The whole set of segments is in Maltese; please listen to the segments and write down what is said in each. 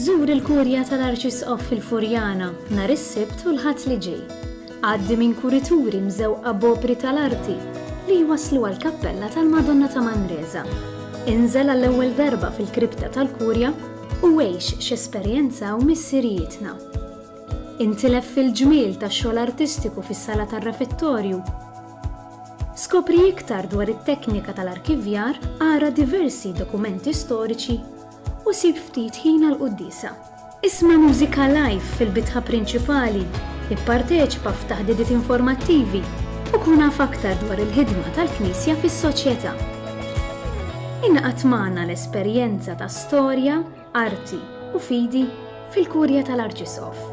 Żur il-kurja tal-Arċisqof fil-Furjana nhar is-Sibt u l-Ħadd li ġej. Għaddi minn kurituri mżewqa bopri tal-arti li jwasslu għall-Kappella tal-Madonna ta' Manresa. Inżel għall-ewwel darba fil-kripta tal-Kurja u għex x'esperjenzaw missirijietna. Intilef fil-ġmiel tax-xogħol artistiku fis-sala tar-refettorju. Skopri iktar dwar it-teknika tal-arkivjar, ara diversi dokumenti storiċi u sib ftit ħin għall-Qudiesa. Isma' mużika live fil-bitħa prinċipali, ipparteċipa f'taħdidiet informattivi u kun naf aktar dwar il-ħidma tal-Knisja fis-soċjetà. Inqatt magħna l-esperjenza ta' storja, arti u fidi fil-Kurja tal-Arċisqof.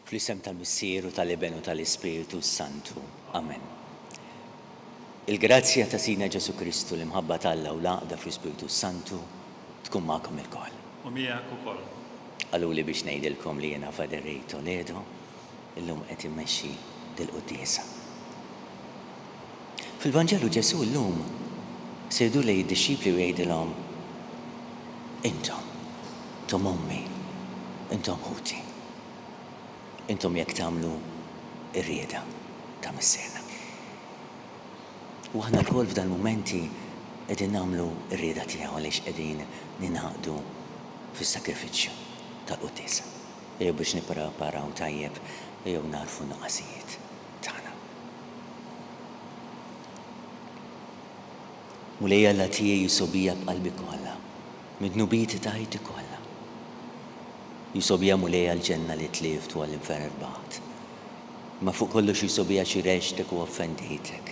Fl-isem tal-Missieru tal-Iben u tal-Ispiritu Santu. Amen. Il-grazzja ta' Sina Ġesu Kristu li mħabba tal-Alla u l-għaqda fl-Ispiritu Santu tkun magħkom il-koll. U miegħek ukoll. Għaluli biex ngħidilkom li jiena Fader Ray Toledo illum qed immexxi dil-Qudiesa. Fil-Vanġelu Ġesu llum sejdu lejn id-dixxipli u jgħidilhom intom ommi, intom ħuti. Intom jekk tagħmlu ir-rieda ta' Missierna. U aħna l-kol f'dan momenti qegħdin nagħmlu r-rieda tiegħu għaliex qegħdin ninaqdu fis-sakrifiċċju tal-Qudiesa. Jew biex nippreparaw tajjeb jew narfu n-nuqqasijiet tagħna. Mulejja Alla tiegħi jisobija b'qalbi kollha, mid-nubieti ta' ħajti kollha. Jisobija mulejja l-ġenna li tlift u għall-infern irbaħt. Ma fuq kollox jisobija xi reġtek u offendejtek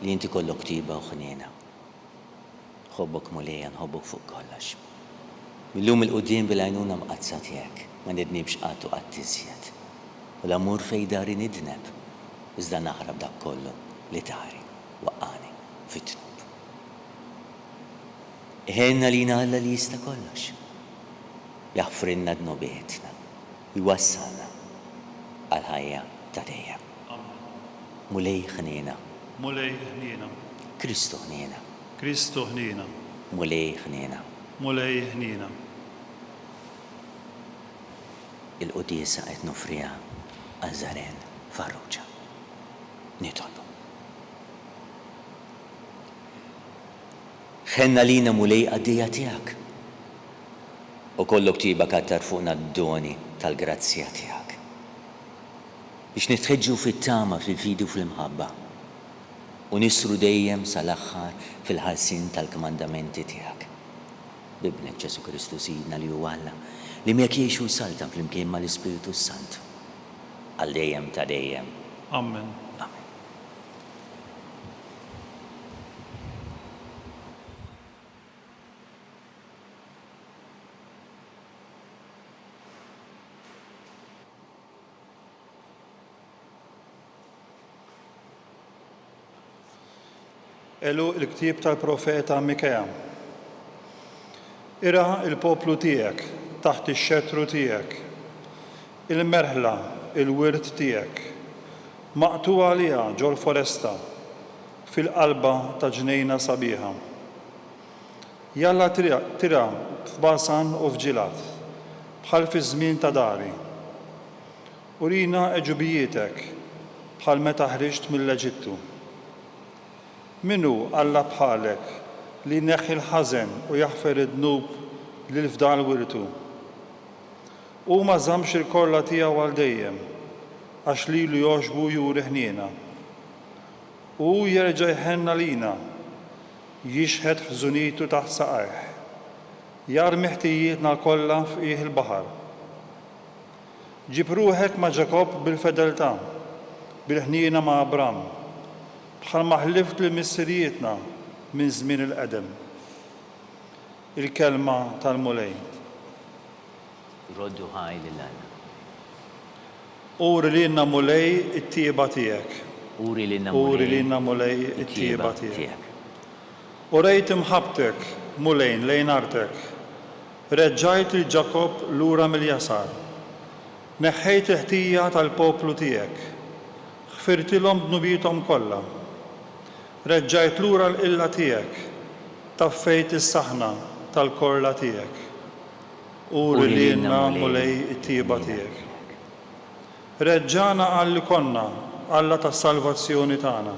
li inti kollok tiba u ħniena. Ħobbok mulejja nħobbok fuq kollox. Millum il-qudiem bil-għajnuna mqazza tiegħek ma nidnibx qatt u qatt iżjed. U l-amur fejn dari nidneb iżda naħrab dak kollu li tari waqqani fit-tnub. Iħenna lina Alla li jista' kollox. Jaħfrinna d-nobietna, jwassalna għal-ħajja ta' dejjem. Mulej ħniena. Mulej ħniena. Kristu ħniena. Kristu ħniena. Mulej ħniena. Mulej ħniena. Il-Qudiesa qed nofriha għal Żaren Farrugia. Nitolbu. Ħenna lina mulej għaddejja tiegħek. U kollok tiba kattar fuqna d-doni tal-grazzja tiegħek. Biex nitħeġġu fit-tama fil-fidi u fil-mħabba u nisru dejjem sal-aħħar fil-ħarsin tal-kmandamenti tiegħek. Bibnek Ġesu Kristu Sidna li huwa Alla li miegħek jgħixu salta flimkien mal-Ispiritu Santu. Għal dejjem ta' dejjem. Amen. Amen. Elu il-ktieb tal-profeta Mikea. Ira il-poplu tiegħek taħt ix-xetru tiegħek, il-merħla, il-wirt tiegħek, maqtuwa għaliha ġol foresta fil-qalba ta' ġnejna sabiħa. Jalla tira f'Basan u f'Ġilat bħal fi żmien ta' dari. U rina eġubijietek bħal meta ħriġt mill-Eġittu. Minu Alla bħalek li neħħi l-ħażen u jaħfer id-dnub lil fdal wirtu. U ma żammx il-korla tiegħu għal dejjem għax lilu jogħġbu juri ħniena. U jerġa' jħenna lina jixħed ħżunitu taħt saqajh. Jarmi ħtijietna kollha f'qiegħ il-baħar. Ġib ruħek ma' Ġakob bil-fedeltà, bil-ħniena ma' Abram, bħal ma ħlift li missirietna minn żmien il-qedem. Il-kelma tal-mulej. Roddu ħaj lil-Alla. Uri lilna mulej it-tieba tiegħek. Uri lilna mulej it-tieba tiegħek. U rejt imħabtek mulejn lejn artek. Reġġajt il Ġakob lura mill-jasar. Neħħejt il-ħtija tal-poplu tiegħek. Ħfirtilhom dnubietom kollha. Reġġajt lura l-qilla tiegħek. Taffejt is-saħna tal-korla tiegħek. Uri lilna mulej it-tieba tiegħek. Reġġana għalli konna, Alla tas-salvazzjoni tagħna.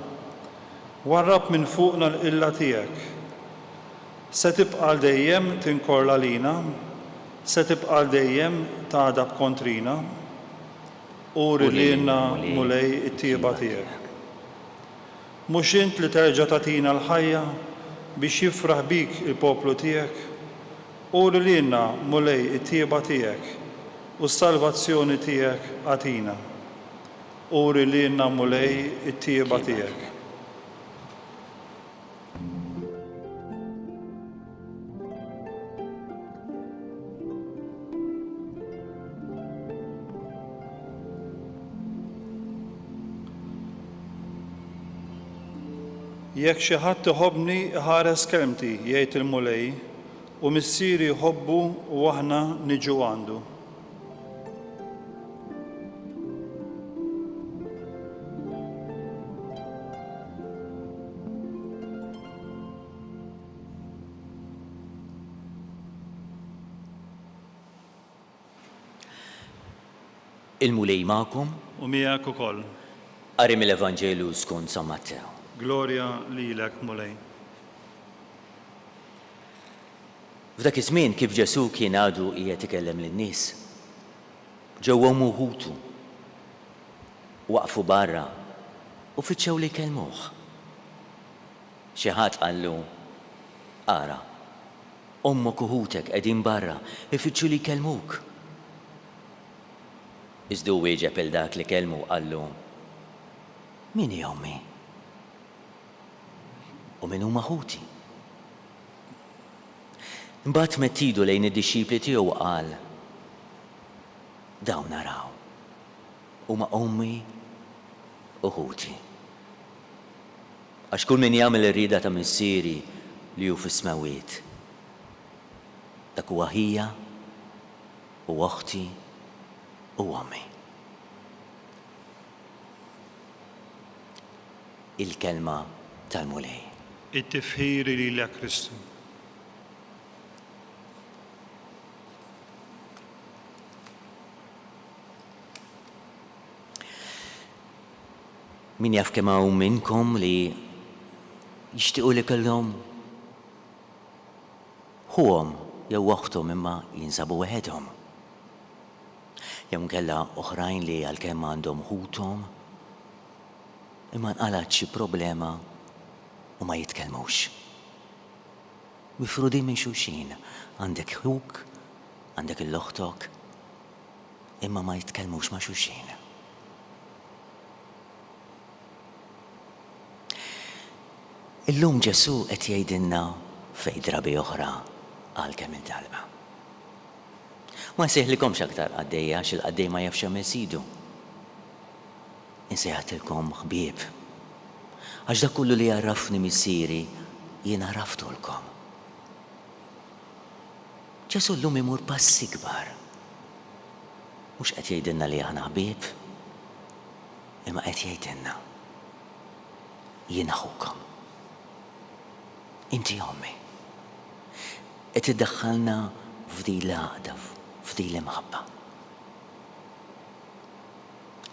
Warrab minn fuqna l-qilla tiegħek. Se tibqa' dejjem tinkorla lina, se tibqa' dejjem tagħdab kontrina. Uri lilna mulej it-tieba tiegħek. Mhux int li terġa' tagħtina l-ħajja biex jifraħ bik il-poplu tiegħek. Uri lilna mulej it-tieba tiegħek u s-salvazzjoni tiegħek għatina. Uri lilna mulej it-tieba tiegħek. Jekk xi ħadd iħobbni ħares kelmti jgħid il-mulej u missieri jħobbu u aħna niġu għandu. Il-mulej magħkom U miegħek ukoll. qari mill-Evanġelu skont San Mattew. Glorja lilek mulej. F'dak iż-żmien kif Ġesu kien għadu qiegħed ikellem lin-nies, ġewwa Muħutu waqfu barra u fittxew li jkellmuh. Xi ħadd qallu, ara, ommok u ħutek qegħdin barra ifittxu li jkellmuk. Iżdu wieġeb il dak li kellmu qallu, min hi ommi? U min huma ħuti? Imbagħad mettidu lejn id-dixxipli tiegħu qal, dawn naraw, huma ommi u ħuti. Għax kull min jagħmel ir-rieda ta' missieri li hu fis-smawiet. Dak huwa ħija u oħti u ommi. Il-kelma tal-mulej. It-tifħiri lilek Kristu. Min jaf kemm hawn minnkom li jixtiequ li kellhom ħuhom jew oħthom imma jinsabu weħedhom. Jew nkella oħrajn li għalkemm għandhom ħuthom imma nqalat xi problema u ma jitkellmux. Mifrudin minn xulxin, għandek ħuk, għandek il-loħtok, imma ma jitkellmux ma' xulxin. Illum Ġesu qed jgħidilna fejn drabi oħra għal kemm il-talba. Ma nsejħlikomx aktar qaddejja għax il-qaddej ma jafx hemm isidu. Insejħatilkom ħbieb. Għax dak kullu li jarrafni missieri jien għraftulkom. Ġesu llum imur passi kbar. Mhux qed jgħidilna li aħna ħbieb, imma qed jgħidilna jien aħukom. Inti ommi. Qed iddaħħalna f'di l-għaqda, f'di l-imħabba.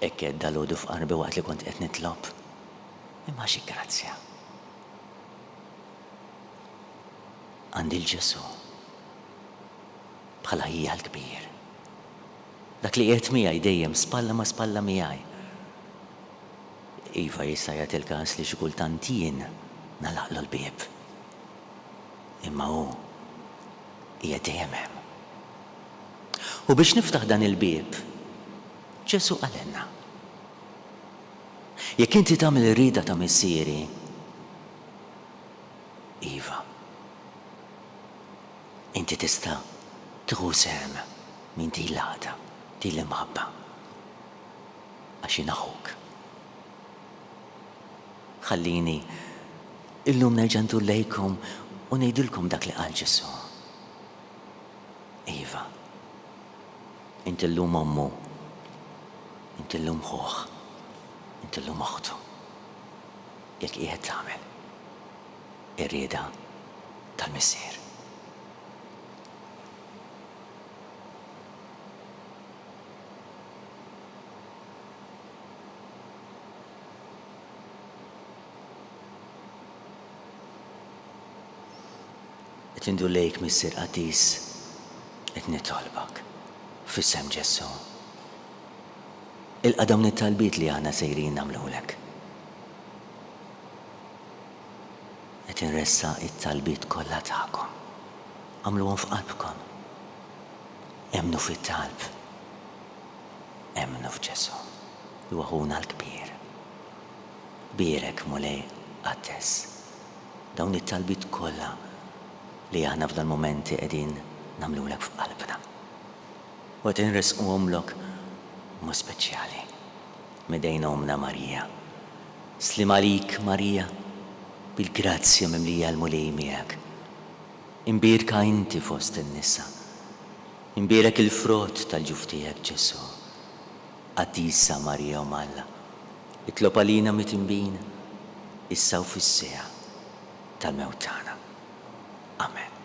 Hekk dalodu f'qarbi waqt li kont qed nitlob. Imma xi grazzja. għandi l-Ġesu bħala hija l-kbir. Dak li qiegħed miegħi dejjem spalla ma spalla miegħi. Iva jista' jagħti il-każ li xi kultant jien nagħlaqlu l-bieb. Imma hu hija dejjem hemm. U biex niftaħ dan il-bieb, Ġesu qalilna. Jekk inti tagħmel ir-rieda ta' missieri, iva, inti tista' tieħu sehem minn din l-għada, din l-imħabba, għax jien aħuk. Ħallini illum nerġa' ndur lejkom u ngħidilkom dak li qal Ġesu. Iva, inti llum ommu, inti llum ħuħ, inti llum oħtu. Jekk qiegħed tagħmel ir-rieda tal-missier. Qed indur lejk missier Qadis qed nitolbok f'isem Ġesu. Ilqa' dawn it-talbiet li aħna sejrin nagħmlulek. Qed inressa it-talbiet kollha tagħkom. Għamluhom f'qalbkom. Emmnu fit-talb. Emmnu f'Ġesu. Huwa ħuna l-kbir. Birek mulej Qaddis. Dawn it-talbiet kollha li aħna f'dan momenti qegħdin nagħmlulek f'qalbna. U qed inresquhomlok mu speċjali. Midejn omna Marija. Slim għalik Marija, bil-grazzja mimlija l-mulej miegħek. Imbierka inti fost in-nisa. Imbierek il-frott tal-ġuf tiegħek Ġesu. Qaddisa Marija u Malla. Itlob għalina mit-imbin issa u fis-seha tal-mewt tagħna. Amen.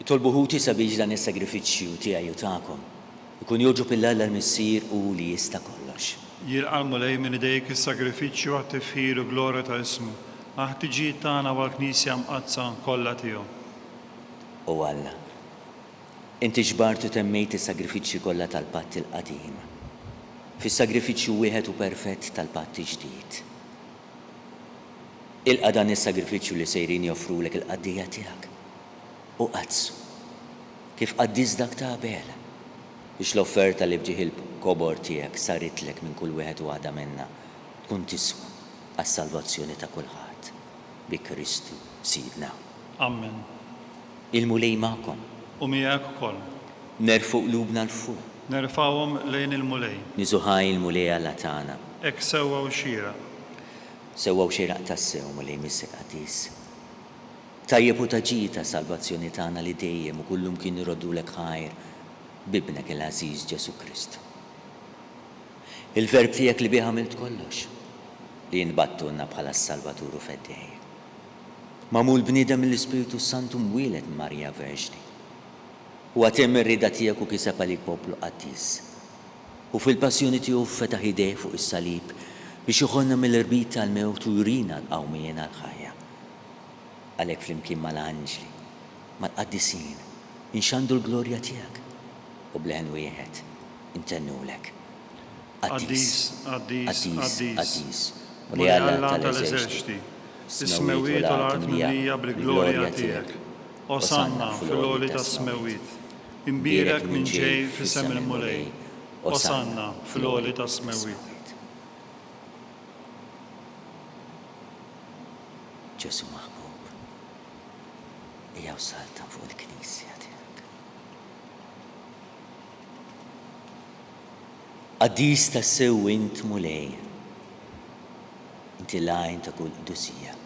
Tolbu ħuti sabiex dan is-sagrifiċċju tiegħi u tagħkom ikun joġob il-Alla l-missier u li jista' kollox. Jirqa' l-mulej minn idejk is-sagrifiċċju għat-tifħir u glorja ta' ismu. Ħtiġijiet tagħna wal-Knisja mqazza kollha tiegħu. U Alla, inti ġbartu temmejt is-sagrifiċċji kollha tal-Patt il-qadim. Fis-sagrifiċċju wieħed u perfett tal-Patt ġdid. Ilqa' dan is-sagrifiċċju li sejrin joffrulek il-qaddija tiegħek. U qazzu, kif qaddis dak ta' Abel, biex l-offerta li bġieħ il-kobor tiegħek saritlek minn kull wieħed waħda minna tkun tiswa għas-salvazzjoni ta' kulħadd bi Kristu Sidna. Amen. Il-mulej magħkom. U miegħek ukoll. Nerfu qlubna l-fuq. Nerfawhom lejn il-mulej. Niżuħaj il-mulej Alla tagħna. Hekk sewwa u xieraq. Sewwa xieraq tassew mulej missier Qadis. tajjeb u taġġi ta' salvazzjoni tagħna li dejjem u kullum kien iroddulek ħajr bibnek il-Għażiż Ġesu Kristu. Il-verb tiegħek li bih għamilt kollox li jinbattunna bħala s-Salvatur u feddej. Mamul bniedem mill-Ispiritu Santu mwieled Marja Verġni. U għatem ir-rida tiegħek u kiseb għalik poplu qaddis. U fil-passjoni tiegħu fetaħ idej fuq is-salib biex joħolna mill-irbit tal-mewt u jurina l-qawmien għal-ħajja. Għalhekk flimkien mal-anġli, mal-qaddisin, inxandu l-glorja tiegħek u bleħen wieħed intennulek. Qaddis, qaddis, qaddis. U li Alla tal-eżerċiti, is-smewiet u l-art mimlija bil-glorja tiegħek. Osanna fil-għoli tas-smewiet, imbierek minn ġej fis-sem il-mulej. Osanna fil-għoli tas-smewiet. Ġesu maħbub, ejja salta fuq il-Knisja tiegħek. Qaddis tas-sew int mulej, inti lajn ta' kull qudusija.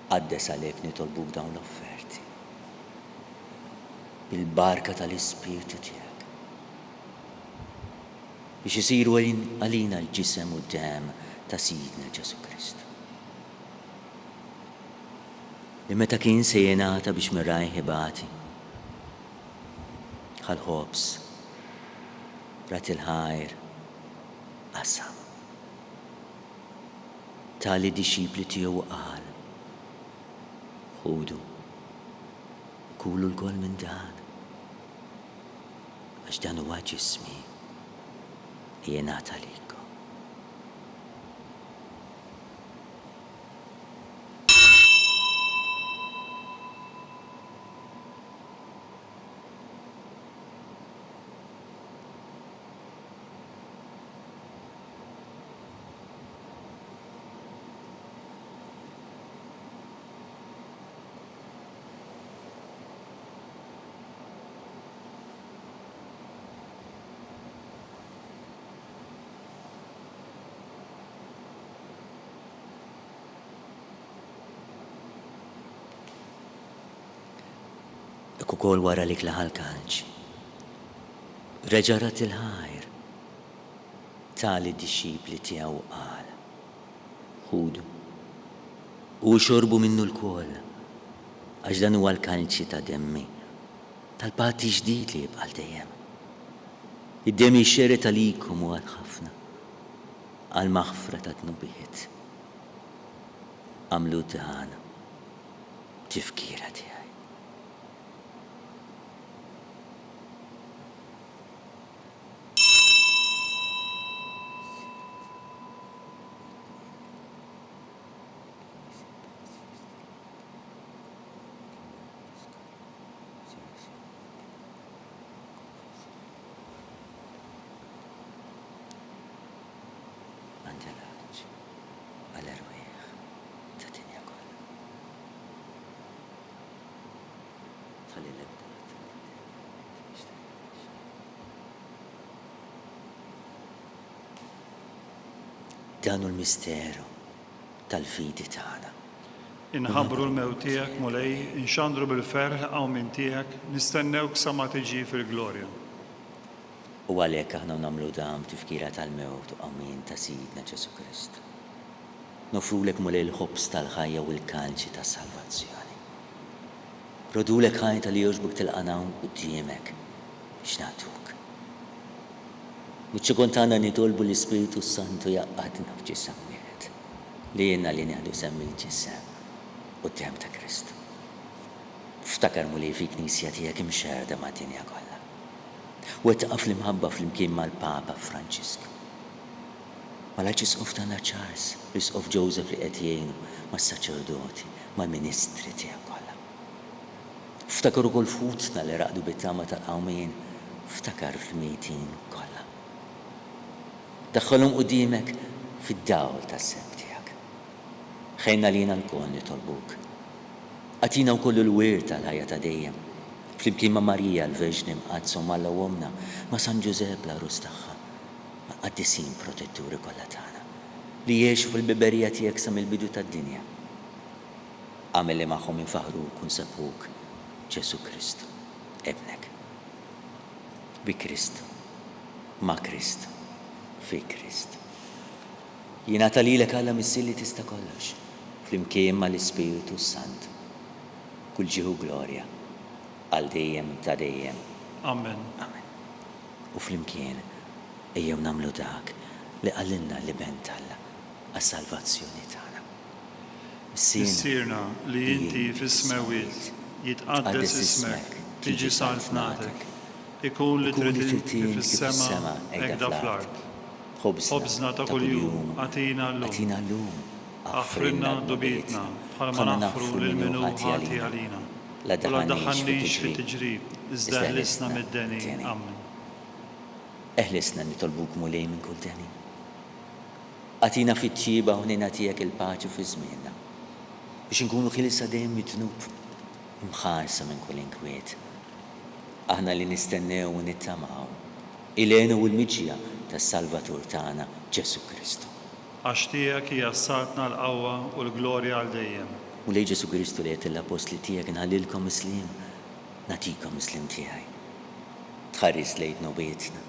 Qaddes għalhekk nitolbuk dawn l-offerti bil-barka tal-Ispiritu tiegħek biex isiru għalina l-ġisem u d-dem ta' Sidna Ġesu Kristu. Li meta kien se jingħata biex miraj ħibati, ħal-ħobs, rat il-ħajr, qasam. Tali dixxipli tiegħu qal, ħudu, kulu l-kol minn dan, għax dan huwa ġismi jingħata likom. Ukoll wara li klaħal kalċ. Reġarat il-ħajr. Tali dixxipli tiegħu qal. Ħudu. U xorbu minnu l-koll. Għax dan huwa l-kalċi ta' demmi. Tal-patti ġdid li jibqal dejjem. Id-demi xeret għalikom u għal-ħafna. Għal-maħfra ta' tnubiet. Għamlu tiħana. Tifkira tiegħi. Dan l-misteru tal-fidi tagħna. Inħabbru l-mewt tiegħek mulej, inxandru bil-ferħ qawmien tiegħek, nistennewk sa ma tiġi fil-glorja. U għalhekk aħna nagħmlu dan tifkira tal-mewt u qawmien ta' Sidna Ġesu Kristu. Nofrulek mulej l-ħobs tal-ħajja u l-kalċi tas-salvazzjoni. Rodulek ħajta li jogħġbok tilqanaw quddiemek biex nagħtuk. Niċċikun tagħna nitolbu l-Ispiritu Santu jaqqadna f'ġisem wieħed li jenna li nieħdu semm il-ġisem quddiem ta' Kristu. Ftakar mulej fi Knisja tiegħek imxerda mad-dinja kollha. U qed taqaf l-imħabba flimkien mal-Papa Franċisku. Mal-Arċisqof tagħna Charles, l-Isqof Joseph li qed jgħinu mas-saċerdoti, mal-ministri tiegħek kollha. Ftakar ukoll futna li raqdu bit-tama tal-qawmien, ftakar fil-mejtin kollha. Daħħalhom qudiemek fid-dawl tas-semm tiegħek. Ħejna lina l-kol nitolbuk. Għatina wkoll il-wir tal-ħajja ta' dejjem. Flimkien ma' Marija l-Verġni mqadsu mal-għomna ma' San Ġusepp l-arus tagħha, ma' qaddisin protetturi kollha tagħna li jgħixu fil-biberija tiegħek sa mill-bidu tad-dinja. Għamel li magħhom infaħruk u nsabħuk Ġesu Kristu, ebnek. Bi Kristu, ma' Kristu, fi Kristu. Jingħata lilek Alla missilli tista' kollox, flimkien mal-Ispiritu Sant. Kull ġieħu glorja għal dejjem ta' dejjem. Amen. Amen. U flimkien ejjew nagħmlu dak li qalilna li bent Alla għas-salvazzjoni tagħna. Issirna li inti fis-smawiet jitqaddes ismek, tiġi saltnatek, ikun li trid fis-sema hekk fl-art. Ħobżna ta' kuljum għatina llum. Aħfrinna dobietna bħalma naħfru lil minu ħati għalina. La daħħalniex fit-tiġrib, iżda ħlisna mid-deni. Amen. Eħlisna nitolbuk mulej minn kull deni. Għatina fit-tjiba u ninatijek il-paċi fi żmienna biex nkunu ħilsa dejjem mitnub, imħarsa minn kull inkwiet. Aħna li nistennew u nittamaw il-għenu u l-miġja tas-Salvatur tagħna Ġesu Kristu. Għax tiegħek hija s-sartna l-qawwa u l-glorja għal dejjem. U lej Ġesu Kristu li qed l-apostli tiegħek inħallilkom islim, nagħtikom islim tiegħi. Tħares lejn nobietna.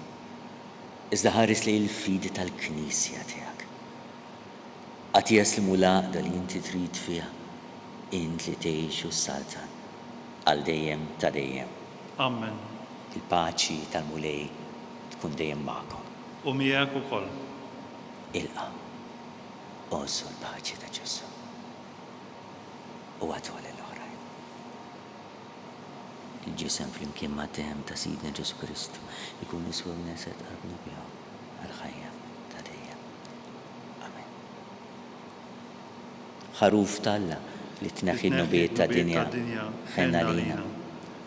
Iżda ħares lejn il-fidi tal-Knisja tiegħek. Għatija slimu l-għaqda li inti trid fiha, int li tgħixu s-saltan għal dejjem ta' dejjem. Amen. Il-paċi tal-mulej tkun dejjem magħkom. U miegħek ukoll. Ilqa' osu l-paċi ta' Ġesu. U għatu għal l-oħrajn. Il-ġisem flimkien ma' dehem ta' Sidna Ġesu Kristu ikun niswa neset qalbna biha għal-ħajja ta' dejjem. Amen. Ħaruf Alla li tneħħi n-nubiet ta' dinja ħenna lina.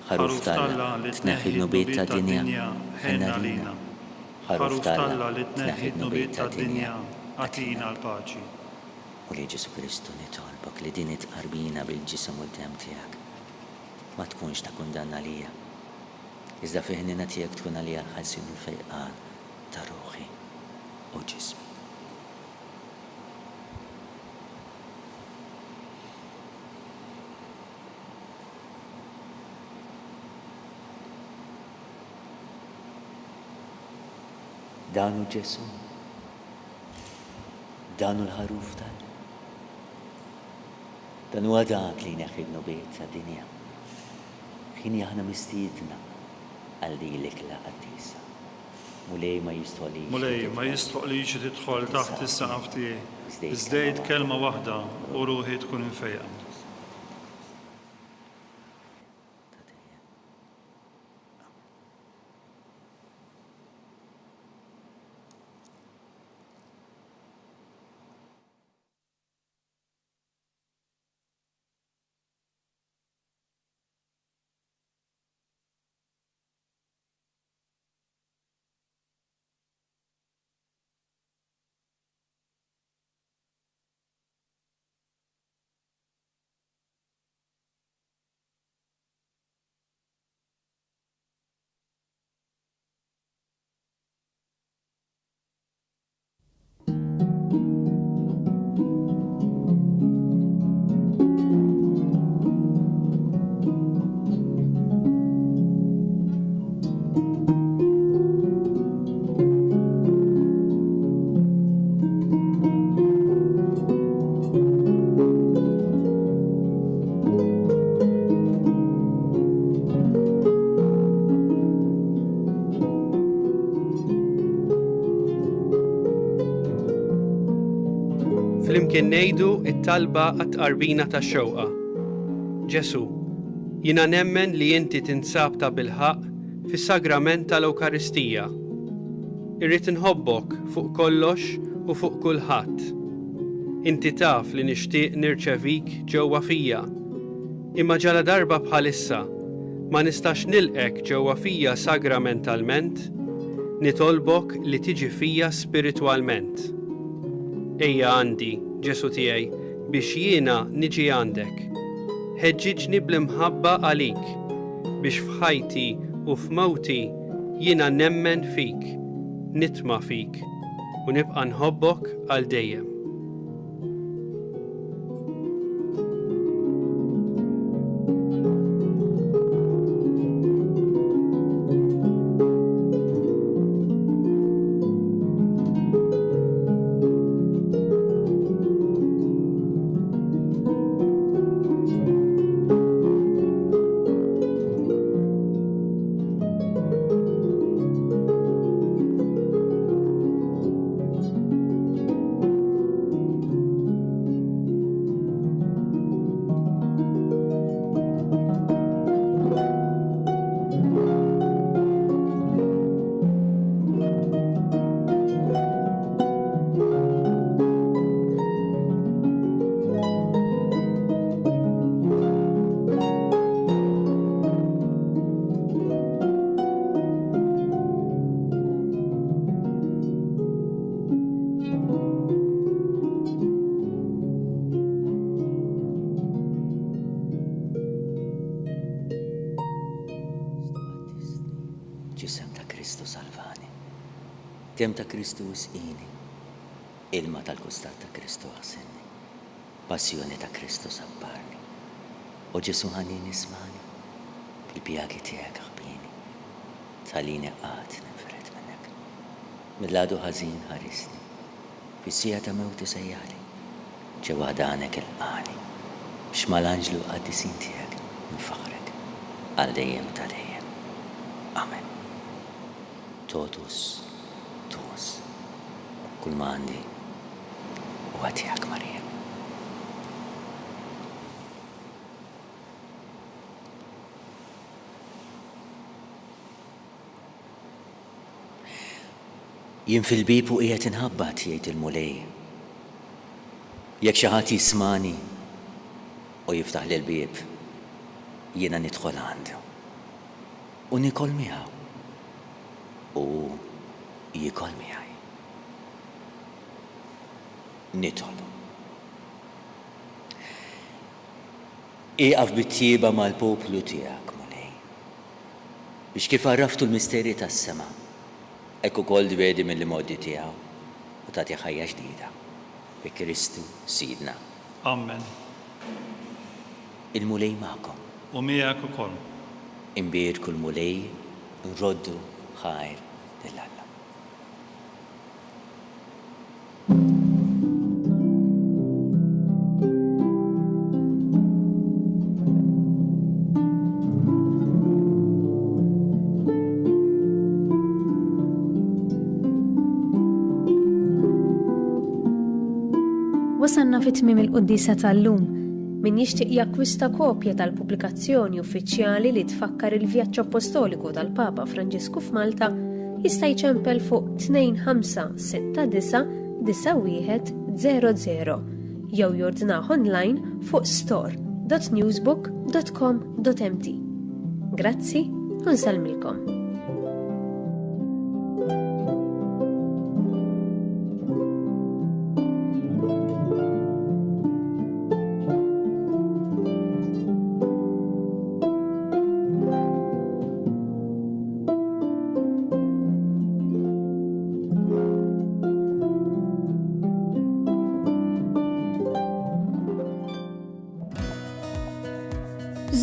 Ħaruf Alla li tneħħi n-nubiet ta' dinja ħenna lina. Ħaruf Alla li tneħħi n-nubiet ta' dinja għatina l-paċi. U li Ġesu Kristu nitolbok li din itqarbina bil-ġisem u d-dem tiegħek ma tkunx ta' kundanna lija. Iżda fi ħnina tiegħek tkun għalija l-ħalsin u l-fejqan ta' ruħi u ġismi. Danu Ġesu, danu l-ħaruf Alla. Danu għadak li neħħi n-nubiet ta' dinja. Ħin aħna mistiedna għal dilek la qaddisa. Mulej ma jistoqlix tidħol taħt is-saqaf tiegħi. Iżdejt kelma waħda u ruħi tkun infejqa. Flimkien ngħidu t-talba għat-tqarbina tax-xewqa. Ġesu, jiena nemmen li inti tinsab ta' bilħaq fis-sagrament tal-Ewkaristija. Irrid inħobbok fuq kollox u fuq kulħadd. Inti taf li nixtieq nirċevik ġewwa fija. Imma ġala darba bħalissa ma nistax nilqek ġewwa fija sagramentalment, nitolbok li tiġi fija spiritwalment. Ejja għandi, Ġesu tiegħi, biex jiena niġi għandek. Ħeġġiġni bl-imħabba għalik, biex f'ħajti u f'mewti jiena nemmen fik, nitma' fik u nibqa' nħobbok għal dejjem. ġisem ta' Kristu salvani. Dem ta' Kristu usqini. Ilma tal-kustat ta' Kristu ħasenni. Passjoni ta' Kristu sabbarni. U Ġesu ħanini ismani. Fil-pjagi tiegħek ħbini. Talini qat nifret minnek. Mill-għadu ħażin ħarisni. Fis-sija ta' mewti sejjali. Ġewwa danek il-qani. X'mal-anġlu qaddisin tiegħek nfaħrek. Għal dejjem ta' dejjem. Amen. Totus, tuus. Kull ma għandi huwa tiegħek Marija. Jien fil-bib u qiegħed inħabbat jgħid il-mulej. Jekk xi ħadd jismani u jiftaħ li l-bieb, jiena nidħol għandu. U nikol miegħu. U jikol miegħi. Nidħol. Iqaf bit-tjieba mal-poplu tiegħek, mulej. Biex kif għarraftu l-misterji tas-sema. Ekku kol dvedi mill-modi tiegħu u tagħti ħajja ġdida. Bi Kristu Sidna. Amen. Il-mulej magħkom. U miegħek ukoll. Imbir kull mulej nroddu ħajr lill-Alla. Wasanna fit-tmiem il-Quddisa tal-lum. Min jixtieq jakkwista kopja tal-pubblikazzjoni uffiċjali li tfakkar il-vjaġġ apostoliku tal-Papa Franġisku f'Malta jista' jċempel fuq 25699100 jew jordnah online fuq store.newsbook.com.mt. Grazzi u nsalmilkom.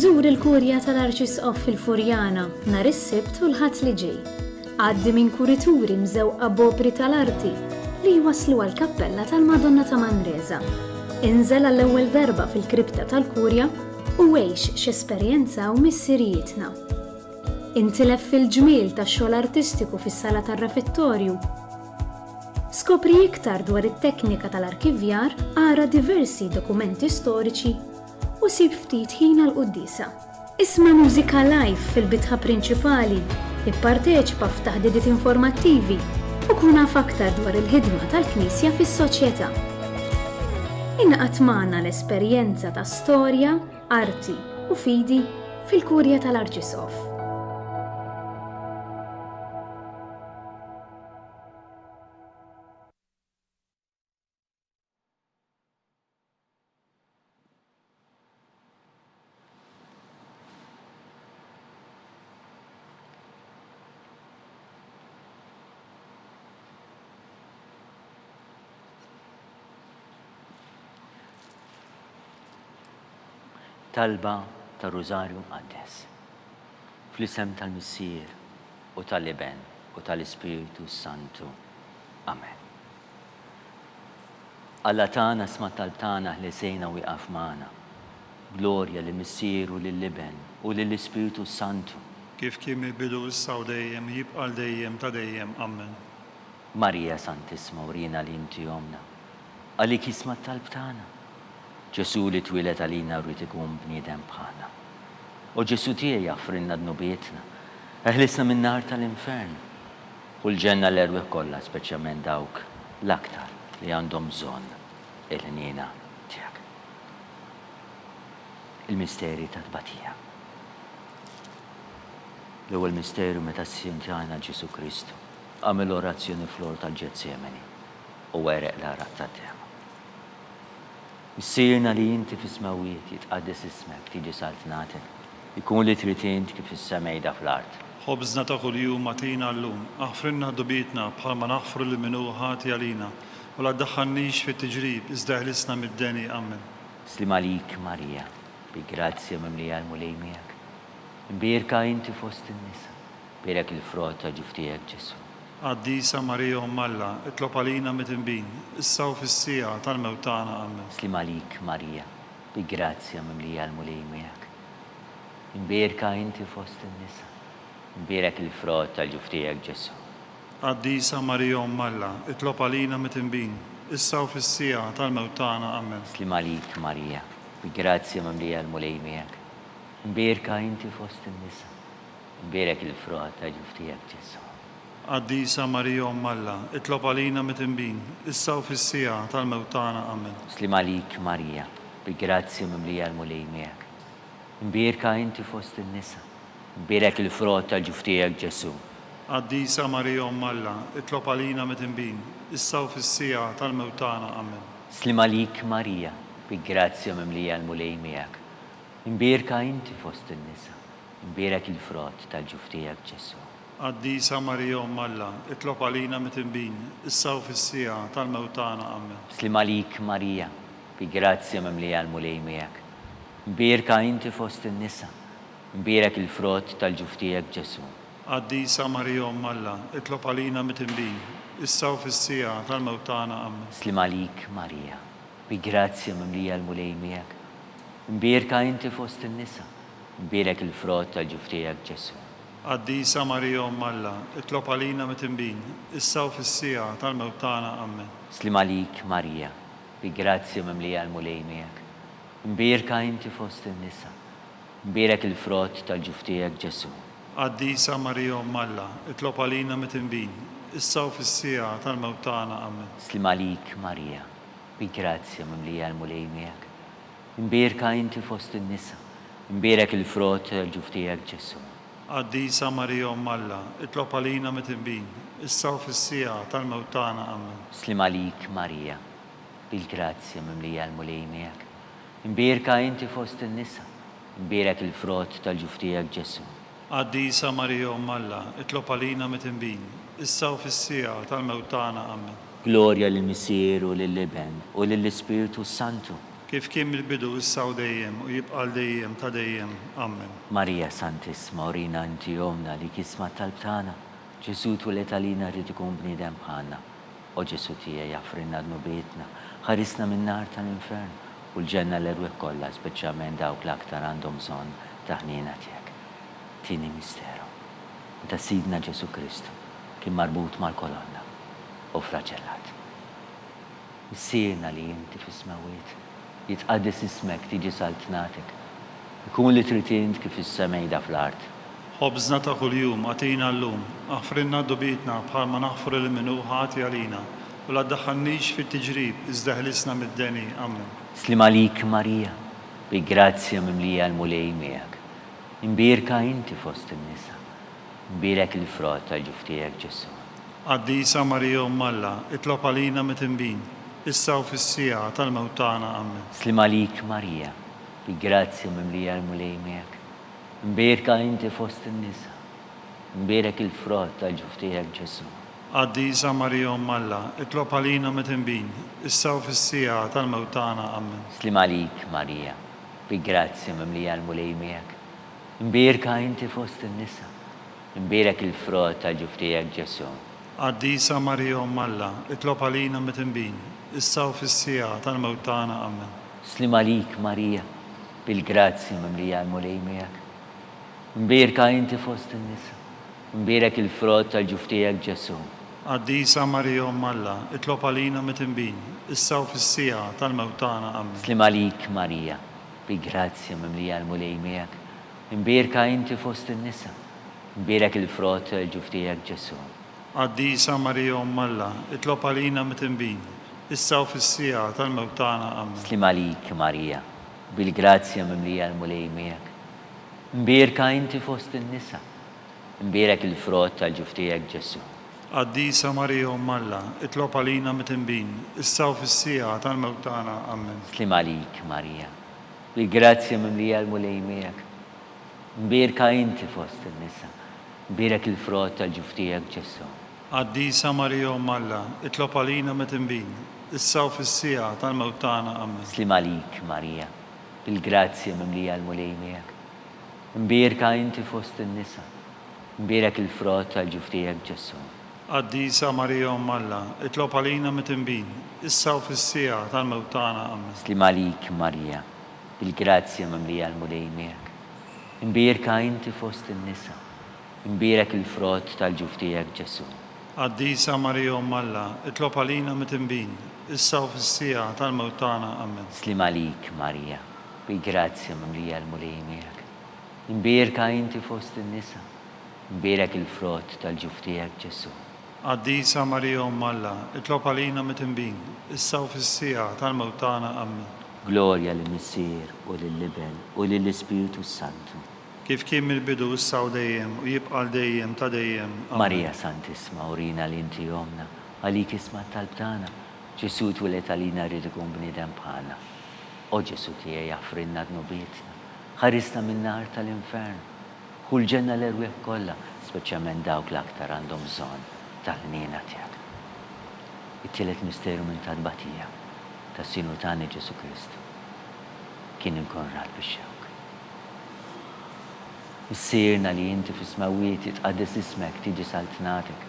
Żur il-kurja tal-Arċisqof fil-Furjana nhar is-Sibt u l-Ħadd li ġej. Għaddi minn kurituri mżewqa bopri tal-arti li jwasslu għall-kappella tal-Madonna ta' Manresa. Inżel għall-ewwel darba fil-kripta tal-Kurja u għejx x'esperjenzaw missirijietna. Intilef fil-ġmiel tax-xogħol artistiku fis-sala tar-refettorju. Skopri iktar dwar it-teknika tal-arkivjar, ara diversi dokumenti storiċi u sib ftit ħin għall-Quddisa. Isma' mużika live fil-bitħa prinċipali, ipparteċipa f'taħdidiet informattivi u kun naf aktar dwar il-ħidma tal-Knisja fis-soċjetà. Inqatt magħna l-esperjenza ta' storja, arti u fidi fil-kurja tal-Arċisqof. Talba ta' Rużarju Mqaddes. Fl-isem tal-Missier u tal-Iben u tal-Ispiritu Santu. Amen. Alla tagħna sma' tal-tagħna ħlesejna u jqaf magħna. Glorja lill-Missier u lill-Iben u lill-Ispiritu Santu. Kif kien mill-bidu issa u dejjem jibqa' dejjem ta' dejjem. Amen. Marija Santissima urina li inti omna. Għalik jisma' talb tagħna. Ġesu li twilet għalina rrid ikun bniedem bħalna. U Ġesu tiegħi jaffrinna dnubietna, eħlisna minn nar tal-infern. U l-ġenna l-erwieħ kollha, speċjalment dawk l-aktar li għandhom bżonn il-ħniena tiegħek. Il-misteri ta' tbatija. L-ewwel misterju meta ssjentjana Ġesu Kristu għamel orazzjoni flor tal-Ġetsemani u wereq l-araq tat-tema. Issirna li inti fis-smawiet jitqaddes ismek tiġi saltnatek, ikun li trid inti kif is-semejda fl-art. خبزنا ta' kuljum atina llum, aħfrinna dubitna bħalma naħfru li minnu ħati għalina, u la ddaħħalniex fit-tiġrib, iżda ħlisna mid-deni, amen. Slim għalik Marija, bi grazzja mimlija l-mulej miegħek. Imbierka inti fost in-nisa, birek il-frott ta' ġuftijek Ġesu. Għaddisa Marija Ummalla, itlob għalina mit-imbin, issa u fis-sija tal-mewtana, amen. Slim għalik Marija, bi grazzja mimlija l-mulej miegħek. Imbierka inti fost in-nisa, birek il-frott ta' ġuftijek Ġesu. Għaddisa Marija Ummalla, itlob għalina mit-imbin, issa u fis-sija tal-mewtana, amen. Slim għalik Marija, bi grazzja mimlija l-mulej miegħek. Imbierka inti fost in-nisa, birek il-frott ta' ġuftijek Ġesu. Għaddisa Marija Ummalla, itlob għalina mit-imbin, issa u fis-sija tal-mewtana, amen. Slim għalik Marija, bi grazzja mimlija l-mulej miegħek. Imbierka inti fost in-nisa, birek il-frott ta' ġuftijek Ġesu. Għaddisa Marija Ummalla, itlob għalina mit-imbin, issa u fis-sija tal-mewtana, amen. Slim għalik Marija, bi grazzja mimlija l-mulej miegħek. Imbierka inti fost in-nisa, birek il-frott ta' ġuftijek Ġesu. Għaddisa Marija Ummalla, itlob għalina mit-imbin, issa u fis-sija tal-mewtana, amen. Slim għalik Marija, bi grazzja mimlija l-mulej miegħek. Imbierka inti fost in-nisa, birek il-frott tal-ġuftijek Ġesu. Għaddisa Marija Ummalla, itlob għalina mit-imbin, issa u fis-sija tal-mewtana, amen. Slim għalik Marija, bi grazzja mimlija l-mulej miegħek. Imbierka inti fost in-nisa, birek il-frott tal-ġuftijek Ġesu. Għaddisa Marija Ummalla, itlob għalina mit-imbin, issa u fis-sija tal-mewtana, amen. Slim għalik Marija, bi grazzja mimlija l-mulej miegħek. Imbierka inti fost in-nisa, birek il-frott tal-ġuftijek Ġesu. Għaddisa Marija Ummalla, itlob għalina mit-imbin, issa u fis-sija tal-mewtana, amen. Slim għalik Marija, bi grazzja mimlija l-mulej miegħek. Imbierka inti fost in-nisa, birek il-frott tal-ġuftijek Ġesu. Għaddisa Marija Ummalla, itlob għalina mit-imbin, issa u fis-sija tal-mewtana, amen. Slim għalik Marija, bil-grazzja mimlija l-mulej miegħek. Imbierka inti fost in-nisa, birek il-frott tal-ġuftijek Ġesu. Għaddisa Marija Ummalla, itlob għalina mit-imbin, issa u fis-sija tal-mewtana, amen. Glorja lill-Misieru, lill-Iben u lill-Ispiritu Santu. Kif kien mill-bidu issa u dejjem u jibqal dejjem ta' dejjem, amen. Marija Santissima, urina inti omna li kisma tal-btana. Ġesu tulet għalina rrid ikun bniedem bħalna. O Ġesu tiegħi jaffrinna dnubietna, ħarisna min-nar tal-infern u l-ġenna l-erwieq kollha, speċjalment dawk l-aktar għandhom bżonn ta' ħniena tiegħek. Tieni misteru. Ta' Sidna Ġesu Kristu kien marbut mal-kolonna u flaġellat. Is-siena li inti fis-smawiet jitqaddis ismek tiġi saltnatek. Ikun li trid int kif is-semejda fl-art. Ħobżna ta' kuljum għatina llum, aħfrinna dubitna bħalma naħfru li minnu ħati għalina, u la ddaħħalniex fit-tiġrib, iżda ħlisna mid-deni, amen. Slim għalik Marija, bi grazzja mimlija l-mulej miegħek. Imbierka inti fost in-nisa, imbierek il-frott tal-ġuftijek Ġesu. Għaddisa Marija Ummalla, itlob għalina mit-imbin, issa u fis-sija tal-mewtana, amen. Slim għalik Marija, bi grazzja mimlija l-mulej miegħek. Imbierka inti fost in-nisa, imbierek il-frott tal-ġuftijek Ġesu. Għaddisa Marija Ummalla, itlob għalina mit-imbin, issa u fis-sija tal-mewtana, amen. Slim għalik Marija, bi grazzja mimlija l-mulej miegħek. Imbierka inti fost in-nisa, imbierek il-frott tal-ġuftijek Ġesu. Għaddisa Marija Ummalla, itlob għalina mit-imbin, issa u fis-sija tal-mewtana, amen. Slim għalik Marija, bil-grazzja mimlija l-mulej miegħek. Imbierka inti fost in-nisa, imbierek il-frott tal-ġuftijek Ġesu. Għaddisa Marija Ummalla, itlob għalina mit-imbin, issa u fis-sija tal-mewtana, amen. Slim għalik Marija, bil-grazzja mimlija l-mulej miegħek. Imbierka inti fost in-nisa, imbierek il-frott tal-ġuftijek Ġesu. Għaddisa Marija Ummalla, itlob għalina mit-imbin, issa u fis-sija tal-mewtana, amen. Slim għalik Marija, bil-grazzja mimlija l-mulej miegħek. Imbierka inti fost in-nisa, imbierek il-frott tal-ġuftijek Ġesu. Għaddisa Marija Ummalla, itlob għalina mit-imbin, issa u fis-sija tal-mewtana, amen. Slim għalik Marija, bil-grazzja mimlija l-mulej miegħek. Imbierka inti fost in-nisa, Imbierek il-frott tal-ġuftijek Ġesu. Qaddisa Marija Umm Alla, itlob għalina mit-imbin, issa u fis-sija tal-mewt tagħna. Amen. Slim għalik, Marija, bil-grazzja mimlija l-mulej miegħek. Imbierka inti fost in-nisa. Imbierek il-frott tal-ġuftijek Ġesu. Qaddisa Marija Umm Alla, itlob għalina mit-imbin, issa u fis-sija tal-mewt tagħna. Amen. Slim għalik, Marija, bil-grazzja mimlija l-mulej miegħek. Imbierka inti fost in-nisa. Imbierek il-frott tal-ġuftijek Ġesu. Qaddisa Marija Umm Alla, itlob għalina mit-imbin, issa u fis-sija tal-mewt tagħna. Amen. Slim għalik, Marija, bil-grazzja mimlija l-mulej miegħek. Imbierka inti fost in-nisa. Imbierek il-frott tal-ġuftijek Ġesu. Qaddisa Marija Umm Alla, itlob għalina mit-imbin, issa u fis-sija tal-mewt tagħna. Amen. Glorja l-Missier u l-Libel u l-Ispiritu Santu. Kif kien mill-bidu issa u dejjem u jibqa' dejjem ta' dejjem. Amen. Marija Santisma, urina li inti jomna, għalik isma tal-btana, Ġesu twilet għalina rrid ikun bniedem bħalna. O Ġesu tiegħi jaffrinna dnubietna, ħarisna min-nar tal-infern, kull ġenna l-erwieħ kollha, speċjalment dawk l-aktar għandhom bżonn tal-ħniena tiegħek. It-tielet misteru minn tal-batija tas-sinu tagħna Ġesu Kristu kien inkorrat bix-xewk. Issirna li inti fis-smawiet tqaddes ismek tiġi saltnatek,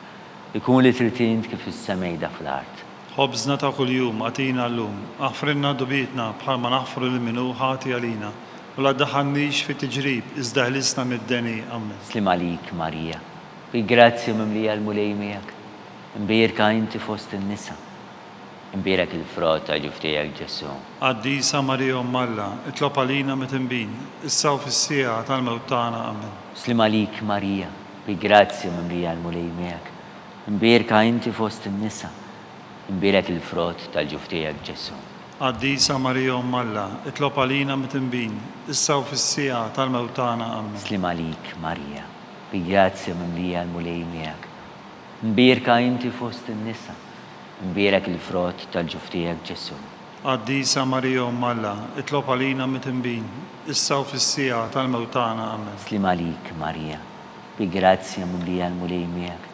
ikun li tritint kif is-semejda fl-art. Ħobżna ta' kuljum għatina llum, aħfrinna dubietna bħalma naħfru lil minhu ħati għalina, u la ddaħħalniex fit-tiġrib iżda ħlisna mid-deni. Amen. Slim għalik, Marija, bi-grazzja mimlija l-mulej miegħek. Imbierka inti fost in-nisa. Imbierek il-frott tal-ġuftijek Ġesu. Qaddisa Marija Umm Alla, itlob għalina mit-imbin, issa u fis-sija tal-mewt tagħna. Amen. Slim għalik, Marija, bi-grazzja mimlija l-mulej miegħek. Imbierka inti fost in-nisa. Imbierek il-frott tal-ġuftijek Ġesu. Qaddisa Marija Umm Alla, itlob għalina mit-imbin, issa u fis-sija tal-mewt tagħna. Amen. Slim għalik, Marija, bi-grazzja mimlija l-mulej miegħek. Imbierka inti fost in-nisa. Imbierek il-frott tal-ġuftijek Ġesu. Qaddisa Marija Umm Alla, itlob għalina mit-imbin, issa u fis-sija tal-mewt tagħna. Amen. Slim għalik, Marija, bi-grazzja mimlija l-mulej miegħek.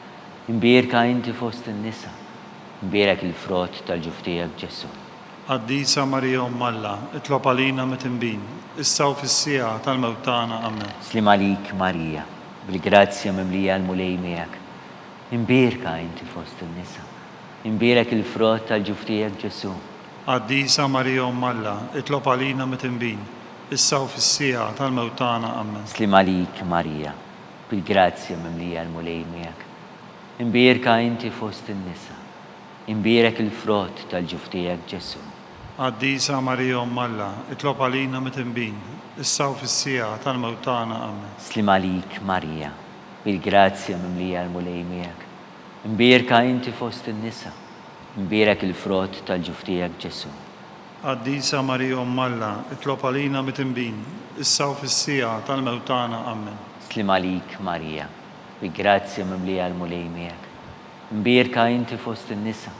Imbierka inti fost in-nisa. Imbierek il-frott tal-ġuftijek Ġesu. Qaddisa Marija Umm Alla, itlob għalina mit-imbin, issa u fis-sija tal-mewt tagħna. Amen. Slim għalik, Marija, bil-grazzja mimlija l-mulej miegħek. Imbierka inti fost in-nisa. Imbierek il-frott tal-ġuftijek Ġesu. Qaddisa Marija Umm Alla, itlob għalina mit-imbin, issa u fis-sija tal-mewt tagħna. Amen. Slim għalik, Marija, bil-grazzja mimlija l-mulej miegħek. Imbierka inti fost in-nisa. Imbierek il-frott tal-ġuftijek Ġesu. Qaddisa Marija Umm Alla, itlob għalina mit-imbin, issa u fis-sija tal-mewt tagħna. Amen. Slim għalik, Marija, bil-grazzja mimlija l-mulej miegħek. Imbierka inti fost in-nisa. Imbierek il-frott tal-ġuftijek Ġesu. Qaddisa Marija Umm Alla, itlob għalina mit-imbin, issa u fis-sija tal-mewt tagħna. Amen. Slim għalik, Marija, bi-grazzja mimlija l-mulej miegħek. Imbierka inti fost in-nisa.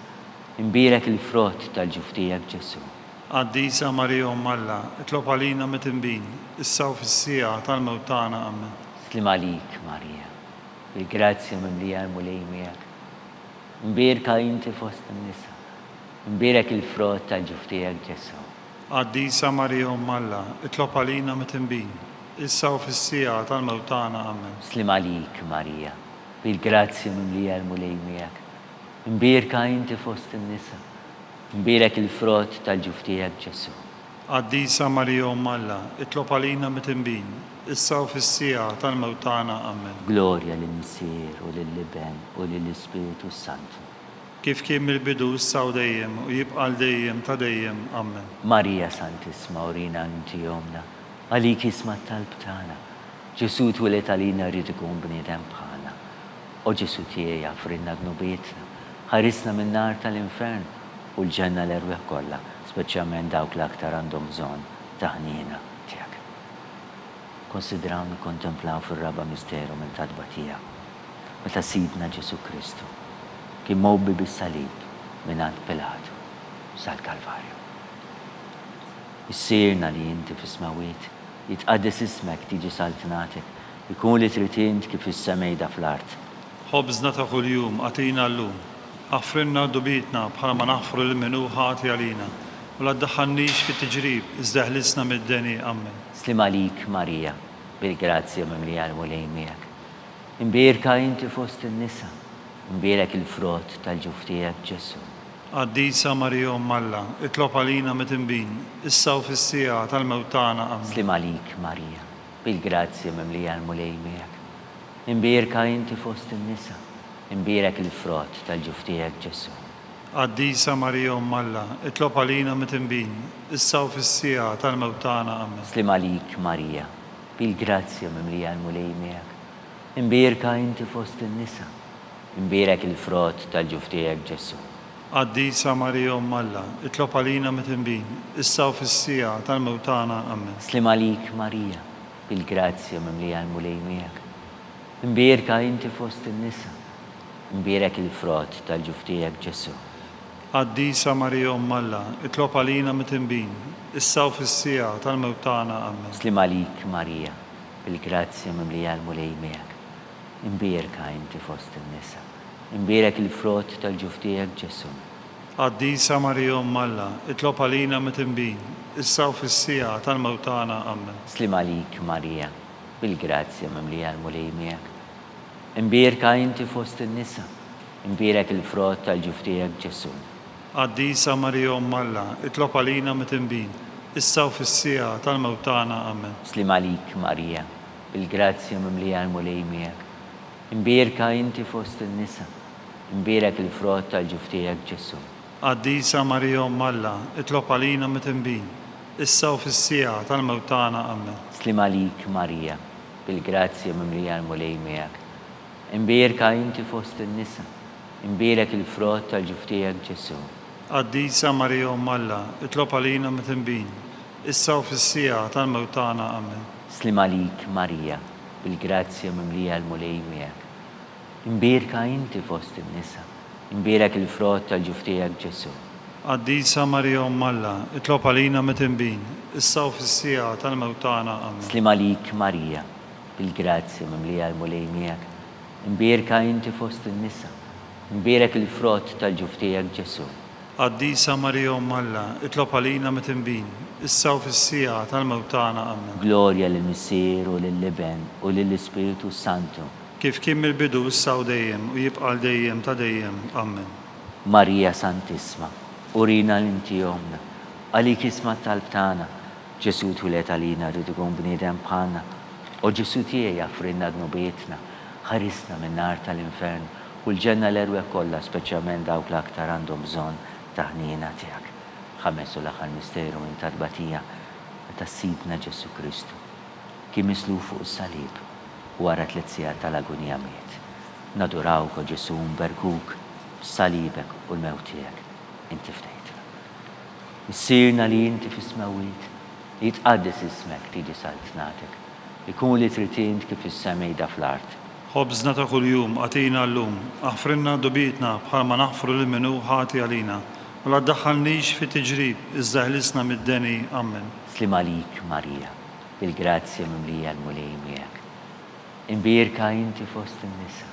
Imbierek il-frott tal-ġuftijek Ġesu. Qaddisa Marija Umm Alla, itlob għalina mit-imbin, issa u fis-sija tal-mewt tagħna. Amen. Slim għalik, Marija, bil-grazzja mimlija l-mulej miegħek. Imbierka inti fost in-nisa. Imbierek il-frott tal-ġuftijek Ġesu. Qaddisa Marija Umm Alla, itlob għalina mit-imbin, issa u fis-sija tal-mewt tagħna. Amen. Slim għalik, Marija, bil-grazzja mimlija l-mulej miegħek. Imbierka inti fost in-nisa. Imbierek il-frott tal-ġuftijek Ġesu. Qaddisa Marija Umm Alla, itlob għalina mit-imbin, issa u fis-sija tal-mewt tagħna. Amen. Glorja lill-Missier u lill-Libel u lill-Ispiritu Santu. Kif kien mill-bidu issa u dejjem u jibqa' dejjem ta' dejjem. Amen. Marija Santisma, urina inti jomna, għalik isma tal-btana. Ġesu twilet għalina rrid ikun bniedem bħalna. O Ġesu tiegħi jaffrinna dnubietna, ħarisna min-nar tal-infern u l-ġenna l-erwieħ kollha, speċjalment dawk l-aktar għandhom bżonn ta' ħniena tiegħek. Konsidraw nikkontemplaw fir-raba misteru minn tal-batija, meta Sidna Ġesu Kristu kien mowbi bis-salib mingħand Pilatu sal-Kalvarju. Issirna li inti fis-smawiet jitqaddes ismek tiġi saltnatek, Ikun li trid int kif is-semejda fl-art. خبزنا ta' kuljum għatina llum. Aħfrinna dubitna bħala ma naħfru l-minu ħati għalina. U la ddaħħalniex fit-tiġrib, iżda ħlisna mid-deni, amen. Slim għalik, Marija, bil-grazzja mimlija l-mulejn miegħek. Imbierka inti fost in-nisa, imbierek il-frott tal-ġuftijek Ġesu. Għaddisa Marija Alla, itlob għalina mit-imbin, issa u fis-sija tal-mewtana, amen. Slim għalik, Marija, bil-grazzja mimlija l-mulejn miegħek. Imbierka inti fost in-nisa, imbierek il-frott tal-ġuftijek Ġesu. Għaddisa Marija Alla, itlob għalina mit-imbin, issa u fis-sija tal-mewtana, amen. Slim għalik, Marija, bil-grazzja mimlija l-mulejn miegħek. Imbierka inti fost in-nisa, imbierek il-frott tal-ġuftijek Ġesu. Għaddisa Marija Alla, itlob għalina mit-imbin, issa u fis-sija tal-mewtana, amen. Slim għalik, Marija, bil-grazzja mimlija l-mulejn miegħek. Imbierka inti fost in-nisa, imbierek il-frott tal-ġuftijek Ġesu. Għaddisa Marija Alla, itlob għalina mit-imbin, issa u fis-sija tal-mewtana, amen. Slim għalik, Marija, bil-grazzja mimlija l-mulejn miegħek. Imbierka inti fost in-nisa, imbierek il-frott tal-ġuftijek Ġesu. Għaddisa Marija Alla, itlob għalina mit-imbin, issa u fis-sija tal-mewtana, amen. Slim għalik, Marija, bil-grazzja mimlija l-mulejn miegħek. Imbierka inti fost in-nisa, imbierek il-frott tal-ġuftijek Ġesu. Għaddisa Marija Alla, itlob għalina mit-imbin, issa u fis-sija tal-mewtana, amen. Slim għalik, Marija, bil-grazzja mimlija l-mulejn miegħek. Imbierka inti fost in-nisa, imbierek il-frott tal-ġuftijek Ġesu. Għaddisa Marija Alla, itlob għalina mit-imbin, issa u fis-sija tal-mewtana, amen. Slim għalik, Marija, bil-grazzja mimlija l-mulejn miegħek. Imbierka inti fost in-nisa, imbierek il-frott tal-ġuftijek Ġesu. Għaddisa Marija Alla, itlob għalina mit-imbin, issa u fis-sija tal-mewtana, amen. Slim għalik, Marija, bil-grazzja mimlija l-mulejn miegħek. Imbierka inti fost in-nisa, imbierek il-frott tal-ġuftijek Ġesu. Għaddisa Marija Alla, itlob għalina mit-imbin, issa u fis-sija tal-mewtana, amen. Slim għalik, Marija, bil-grazzja mimlija l-mulejn miegħek. Imbierka inti fost in-nisa, imbierek il-frott tal-ġuftijek Ġesu. Għaddisa Marija Alla, itlob għalina mit-imbin, issa u fis-sija tal-mewtana, amen. Glorja lill-Missier u lill-Liben u lill-Ispiritu Santu. Kif kien mill-bidu issa u dejjem u jibqa' dejjem ta' dejjem, amen. Marija Santissima, urina l-inti jomna, għalik isma tal-btana, Ġesu twilet għalina rridu kun bniedem bħalna, u Ġesu tiegħi jaffrinna dnubietna, ħarisna minn nar tal-infern u l-ġenna l-erwe kollha speċjalment dawk l-aktar għandhom bżonn ta' ħniena tiegħek. Ħames u l-aħħar misteru minn tarbbatija meta ssibna Ġesu Kristu kien mislu fuq is-salib wara 3 sigħat tal-agonija miet. Nadurawk o Ġesu nberkuk b'salibek u l-mewt tiegħek inti ftejtna. Issirna li inti fis-smewwiet li jitqaddes ismek tiġi saltnatek. Ikun li trid int kif is-semejda fl-art. Ħobżna ta' kuljum għatina llum, aħfrinna dubitna bħal ma naħfru l-minu ħati għalina. U la ddaħħalniex fit-tiġrib, iżda ħlisna mid-deni, amen. Slim għalik, Marija, bil-grazzja mimlija l-mulejn miegħek. Imbierka inti fost in-nisa,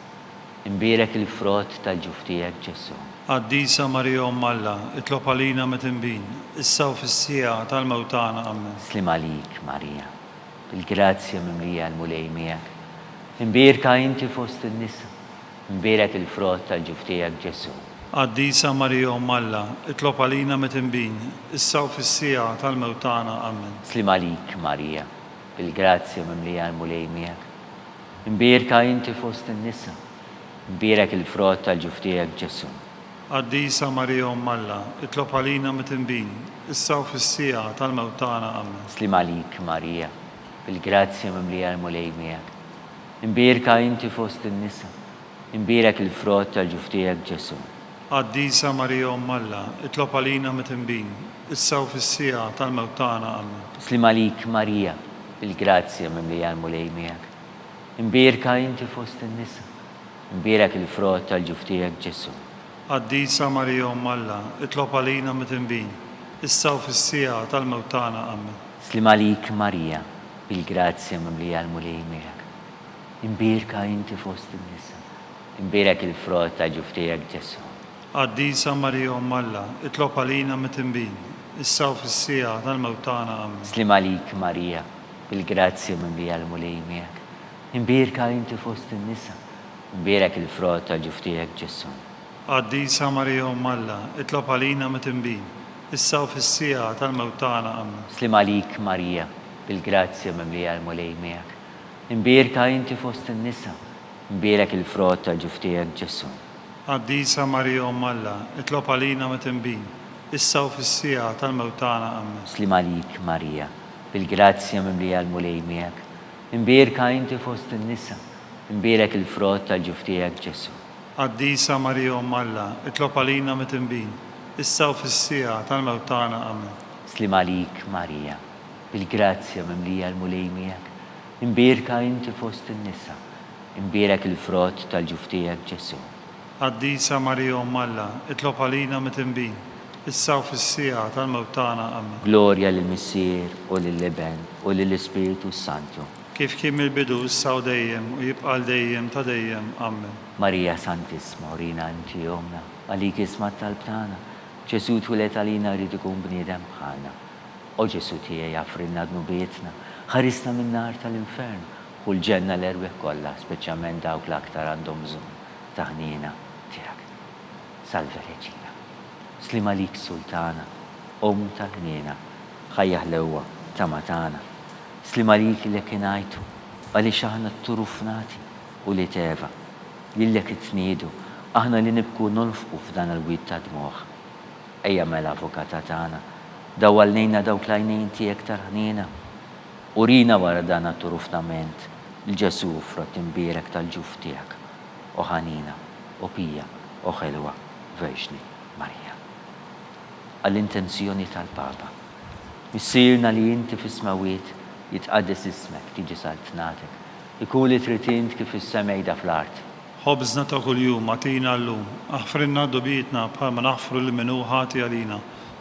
imbierek il-frott tal-ġuftijek Ġesu. Għaddisa Marija Alla, itlob għalina mit-imbin, issa u fis-sija tal-mewtana, amen. Slim għalik, Marija, bil-grazzja mimlija l-mulejn miegħek. Imbierka inti fost in-nisa, imbierek il-frott tal-ġuftijek Ġesu. Għaddisa Marija Alla, itlob għalina mit-imbin, issa u fis-sija tal-mewtana, amen. Slim għalik, Marija, bil-grazzja mimlija l-mulejn miegħek. Imbierka inti fost in-nisa, imbierek il-frott tal-ġuftijek Ġesu. Għaddisa Marija Alla, itlob għalina mit-imbin, issa u fis-sija tal-mewtana, amen. Slim għalik, Marija, bil-grazzja mimlija l-mulejn miegħek. Imbierka inti fost in-nisa, imbierek il-frott tal-ġuftijek Ġesu. Għaddisa Marija Alla, itlob għalina mit-imbin, issa u fis-sija tal-mewtana, amen. Slim għalik, Marija, bil-grazzja mimlija l-mulejn miegħek. Imbierka inti fost in-nisa, imbierek il-frott tal-ġuftijek Ġesu. Għaddisa Marija Alla, itlob għalina mit-imbin, issa u fis-sija tal-mewtana, amen. Slim għalik, Marija, bil-grazzja mimlija l-mulejn miegħek. imbirka inti fost in-nisa, imbirek il-frott ta' ġuftijek Ġesu. Qaddisa Marija Alla, itlob għalina mit-tinbin, issa u fis-sija tal-mewt tagħna amen. Slim għalik Marija, bil-grazzja minn li għal-mulej miegħek. Imbirka inti fost in-nisa, imbirek il-frott ta' ġuftijek Ġesu. Qaddisa Marija Alla, itlob għalina mit-tinbin, issa u fis-sija tal-mewt tagħna amen. Slim għalik Marija, bil-grazzja minn li għal-mulej miegħek. Imbirka inti fost in-nisa, imbirek il-frott ta' ġuftijek Ġesu. Qaddisa Marija Alla, itlob għalina mit-tinbin, issa u fis-sija tal-mewt tagħna amen. Slim għalik Marija, bil-grazzja minn li għal-mulej miegħek. Imbirka inti fost in-nisa, imbirek il-frott ta' ġuftijek Ġesu. Qaddisa Marija Alla, itlob għalina mit-tinbin, issa u fis-sija tal-mewt tagħna amen. Slim għalik Marija, bil-grazzja minn li għal-mulej miegħek. Imbirka inti fost in-nisa, imbirek il-frott tal-ġuftijek Ġesu. Qaddisa Marija Alla, itlob għalina mit-tinbin, issa u fis-sija tal-mewt tagħna amen. Glorja lill-Missier u lill-Iben u lill-Ispiritu Santu. Kif kien mill-bidu issa u dejjem u jibqa' dejjem ta' dejjem amen. Marija Santisma, urina inti jomna, għalik isma tal-btana. Ġesu twilet għalina rrid ikun bniedem bħalna. O Ġesu tiegħi jaffrilna dnubietna, ħarisna min-nar tal-infern u l-ġenna l-erbeħ kollha, speċjalment dawk l-aktar għandhom bżonn ta' ħniena tiegħek. Salve Reġina. Slim għalik Sultana, tal-ħniena, ħajjaħ l-ewwa ta' matana. Slim għalik li kienajtu, għaliex aħna t-turufnati u li teva, lillek it-tniedu, aħna li nibku nolfqu f'dan il-wid ta' dmuħ. Ejja mela avukata tagħna, dawalnejna dawk lajnejn tiegħek tal-ħniena. Urina wara dan turufnament, il-Ġesu frott imbirek tal-ġuf tiegħek. O ħanina, o pija, o ħelwa, Verġni Marija. Għall-intenzjoni tal-Papa, missirna li inti fis-smawiet jitqaddes ismek, tiġi saltnatek, ikun li tritint kif is-semejda fl-art. Ħobżna ta' kuljum għatina llum, aħfrinna dobietna bħalma naħfru l-minu ħati għalina,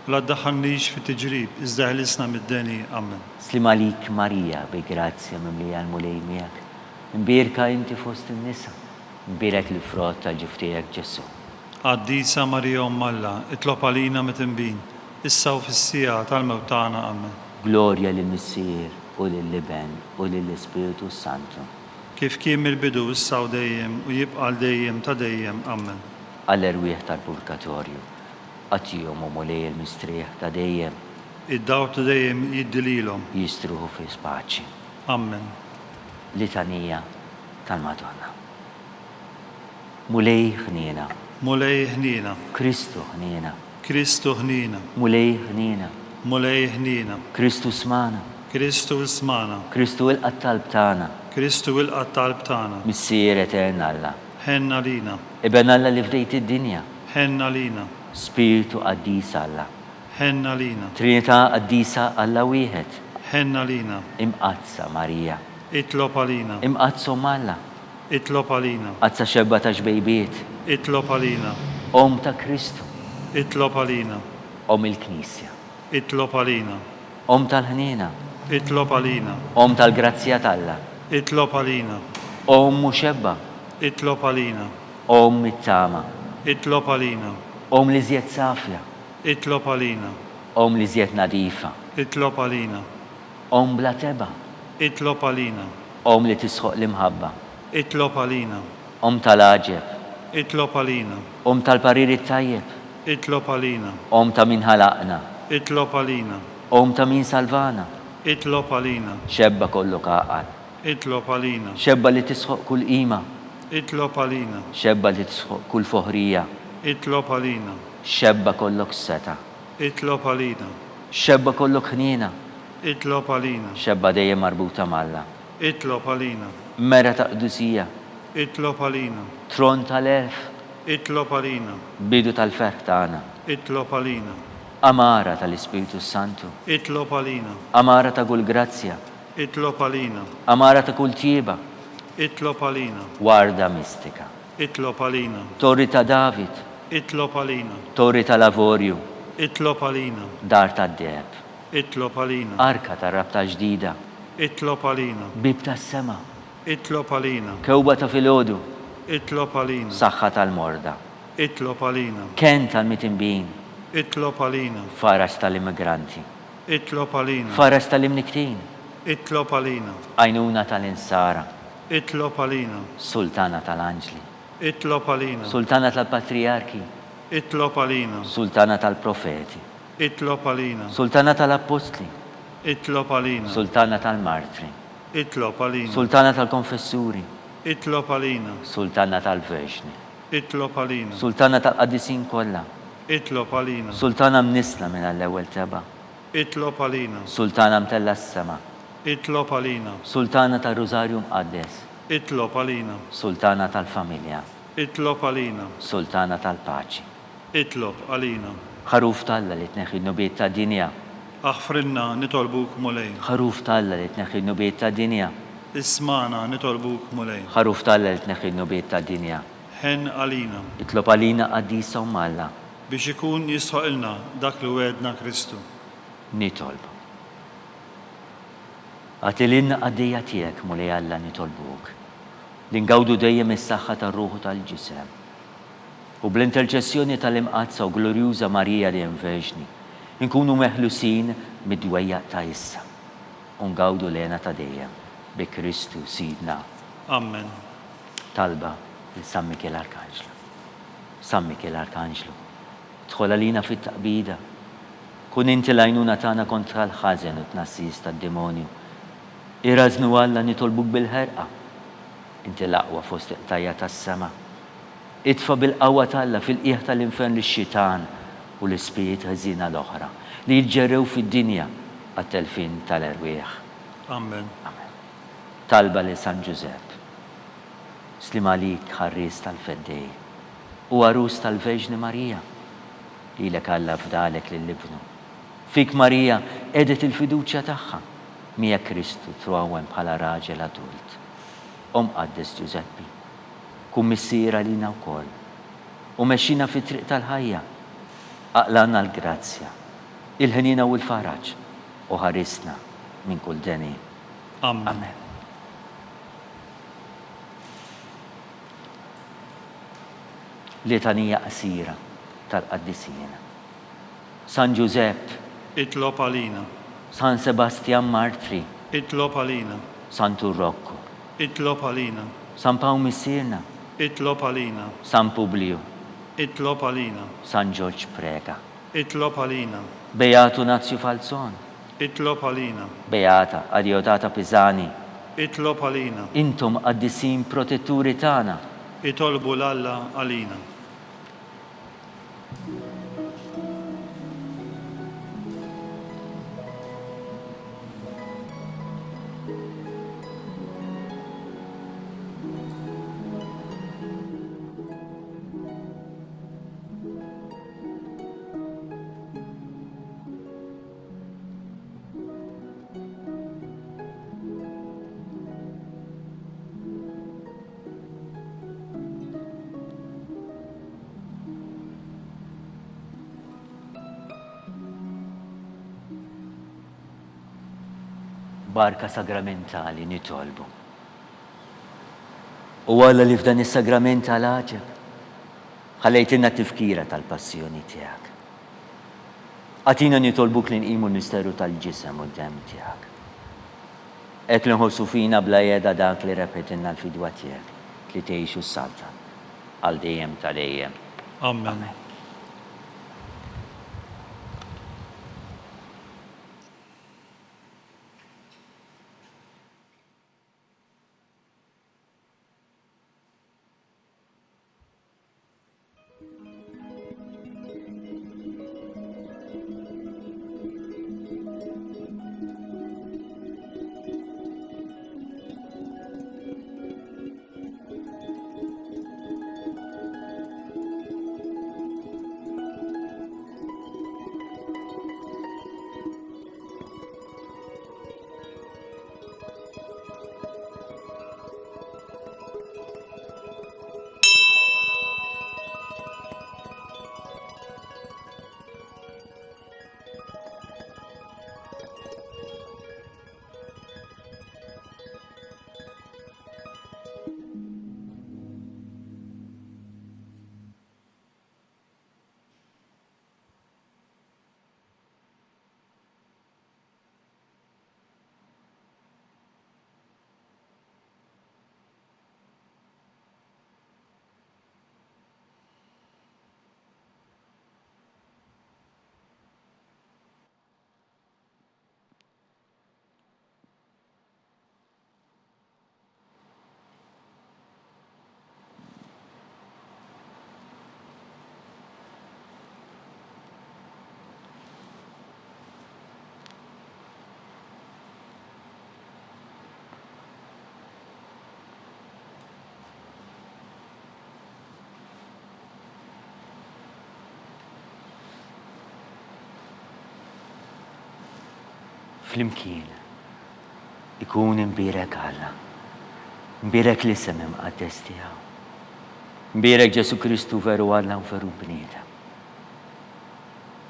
u la ddaħħalniex fit-tiġrib, iżda ħlisna mid-deni amen. Slim għalik Marija, bi grazzja mimli għal-mulej miegħek. Imbirka inti fost in-nisa, imbirek il-frott tal-ġuftijek Ġesu. Qaddisa Marija Alla, itlob għalina mit-tinbin, issa u fis-sija tal-mewt tagħna amen. Glorja lill-Missier u lill-Iben u lill-Ispiritu Santu. Kif kien mill-bidu issa u dejjem u jibqa' dejjem ta' dejjem amen. Għall-erwieħ tal-purgatorju, għatijom u mulej il-mistrieħ ta' dejjem, Id-daw ta' dejjem jiddililhom. jistruħu fi spaċi. Amen. Litanija tal-Madonna. Mulej ħniena, Mulej ħnina, Kristu ħniena, Kristu ħnina, mulej ħniena, mulej ħnina, Kristu smana, Kristu ismana, Kristu il-qattalb tagħna, Kristu il-qatt talb tagħna. missier etern Alla. Ħenna lina, Iben Alla li fdejt id-dinja, ħenna lina, Spiritu qaddis Alla. ħenna lina, Trinità qaddisa Alla wieħed, ħenna lina, imqazza Marija, itlob għalina, imqazzom Alla, itlob għalina, qazza xebba ta' xbejbiet, itlob għalina, om ta' Kristu, itlob għalina, om il-Knisja, itlob għalina, om tal-ħniena, itlob għalina, om tal-grazzja t'Alla, itlob għalina, om muxebba, itlob għalina, om mit-tama, itlob għalina, om li zjed safja, itlob għalina, om li zjed nadifa, itlob għalina, om bla teba, itlob għalina, om li tisħoq l-imħabba, itlob għalina, om tal-aġeb, itlob għalina, om tal-pariri tajjeb, itlob għalina, om ta' min ħalaqna, itlob għalina, om ta' min salvana, itlob għalina, xebba kollu kaqal, itlob għalina, xebba li tisħoq kull qima, itlob għalina, xebba li tisħoq kull foħrija, itlob għalina, xebba kollok seta, itlob għalina, xebba kollok ħniena, itlob għalina, xebba dejjem marbuta malla, itlob għalina, mera ta' qdusija, itlob għalina, tron tal-erf, itlob għalina, bidu tal-ferħ tagħna, itlob għalina, amara tal-Ispiritu Santu, itlob għalina, amara ta' kull grazzja, itlob għalina, amara ta' kull tieba, itlob għalina, warda mistika, itlob għalina, torri ta' David, itlob għalina, torri ta' lavorju, itlob għalina, dar ta' deb, itlob għalina, arka ta' rabta ġdida, itlob għalina, bib ta' sema, Itlob għalina. Kewba ta' filgħodu, Itlob għalina. saħħa tal-morda, Itlob għalina. ken tal-mitinbin, Itlob għalina. faras tal-immigranti, Itlob għalina. faras tal-imniktin, Itlob għalina. għajnuna tal-insara, Itlob għalina. sultana tal-anġli, Itlob għalina. sultana tal-patriarki, Itlob għalina. sultana tal-profeti, Itlob għalina. sultana tal-apostli, Itlob għalina. sultana tal-martri, Itlob għalina. sultana tal-konfessuri, Itlob għalina. sultana tal-verġni, Itlob għalina. sultana tal-qaddisin kollha, Itlob għalina. sultana mnisla minn l-ewwel teba, Itlob għalina. sultana mtella s-sema, Itlob għalina. sultana tal-Rożarju mqaddes, Itlob għalina. sultana tal-familja, Itlob għalina. sultana tal-paċi, Itlob għalina. ħaruf talla li tneħħi n-nubiet ta' dinja, Aħfrinna nitolbuk mulej. ħaruf talla li tneħħi n-nubiet ta' dinja, Ismana nitolbuk mulej. ħaruf talla li tneħħi n-nubiet ta' dinja, Ħen għalina. itlob għalina qaddisa u malla, Biex ikun jisħoqilna dak li wedna Kristu. nitolbu. Għatilinna qaddija tiegħek mulej Alla nitolbuk, li ngawdu dejjem is-saħħa tar-ruħu tal-ġisem. U bl-interċessjoni tal-imqazza u glorjuża Marija li Verġni, nkunu meħlusin mid-dwejjaq ta' issa. U ngawdu lena ta' dejjem bi Kristu Sidna. Amen. Talba li San Mikel Arkanġlu. San Mikel Arkanġlu, tħol għalina fit-taqbida. Kun inti l-għajnuna tagħna kontra l-ħażen u tnassis tad-demonju. Irażnu Alla nitolbuk bil-ħerqa. Inti l-aqwa fost iqtajja tas-sema. Itfa bil-qawwa talla fil-qiegħ tal-infern lix-xitan u l-ispijiet ħażina l-oħra li jġġerrew fid-dinja għat-telfin tal-erwieħ. Amen. Talba li San Giuseppe, slim għalik ħarris tal-feddej u għarus tal-Verġni Marija, li l Alla fdalek lill-ibnu. Fik Marija edet il-fiduċja tagħha, mija Kristu trowem bħala raġel adult. Qaddes Giuseppi, kun missiera lina wkoll u mexxina fit-triq tal-ħajja, aqlanna l-grazzja, il-ħnina u l-faraġ u ħarisna minn kull deni. Amen. Amen. Litanija qasira tal-qaddisina. San Giuseppe, Itlob għalina. San Sebastian Martri, Itlob għalina. San Turrocco, Itlob għalina. San Paw Missirna, Itlob għalina. San Publiu, Itlob għalina. San George Prega, Itlob għalina. Beatu Nazio Falzon, Itlob għalina. Beata Adiotata Pisani, Itlob għalina. intom qaddisin protetturi tagħna. Itolbu l-Alla għalina. Barka sagramentali nitolbu. U Alla li f'dan is-sagrament għal-ħaġeb, ħallejtinna tifkira tal-passjoni tiegħek. Għatina nitolbuk li nqimu l-misteru tal-ġisem u d-dem tiegħek. Ek li nħossu fina bla jeda dak li repetinna l-fidwa tiegħek li tgħixu s-salta għal dejjem tal-dejjem. Amen. flimkien ikun imbierek Alla, imbierek l-isem imqaddes tiegħu, imbierek Ġesu Kristu veru Alla u veru bniedem,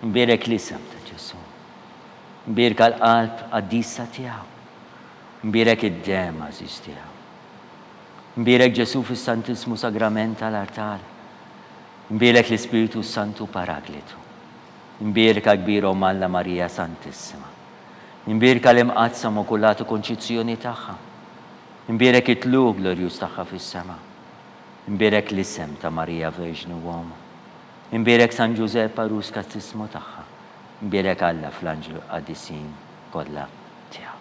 imbierek l-isem ta' Ġesu, imbierek għall-qalb qaddisa tiegħu, imbierek id-dem għażiż tiegħu, imbierek Ġesu fis-Santismu Sagrament tal-Artar, imbierek l-Ispiritu Santu Parakletu, imbierek kbira Alla Marija Santissima, imbierek l-imqazza Immakulatu Konċizzjoni tagħha, imbierek it-tlu glorjuż tagħha fis-sema, imbierek l-isem ta' Marija Verġni Uomo, imbierek San Giuseppe Arus Kattismu tagħha, imbierek Alla fl-Anġlu Qaddisin kollha tiegħu.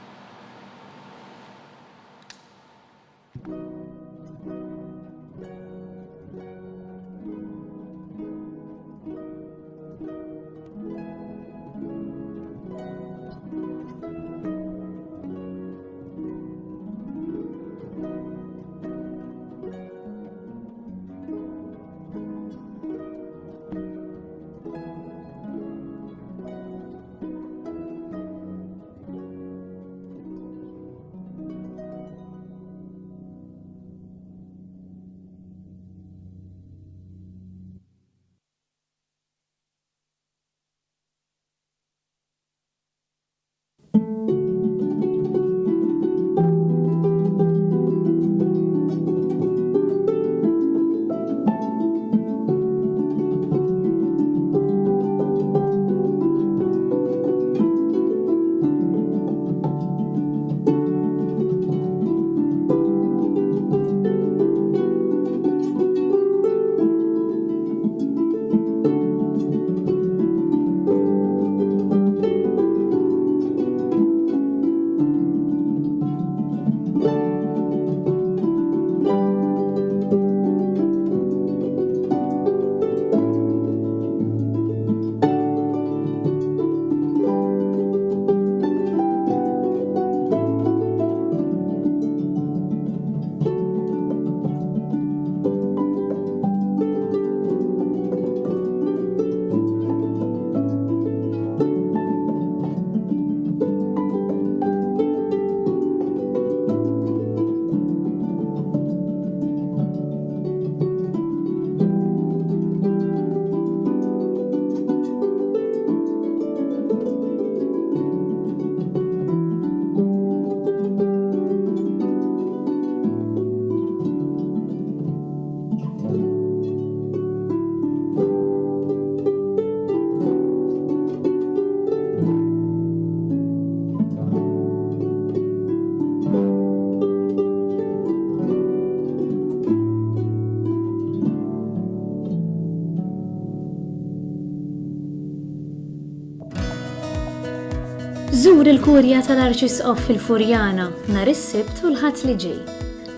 Żur il-kurja tal-Arċisqof fil-Furjana nhar is-Sibt u l-Ħadd li ġej.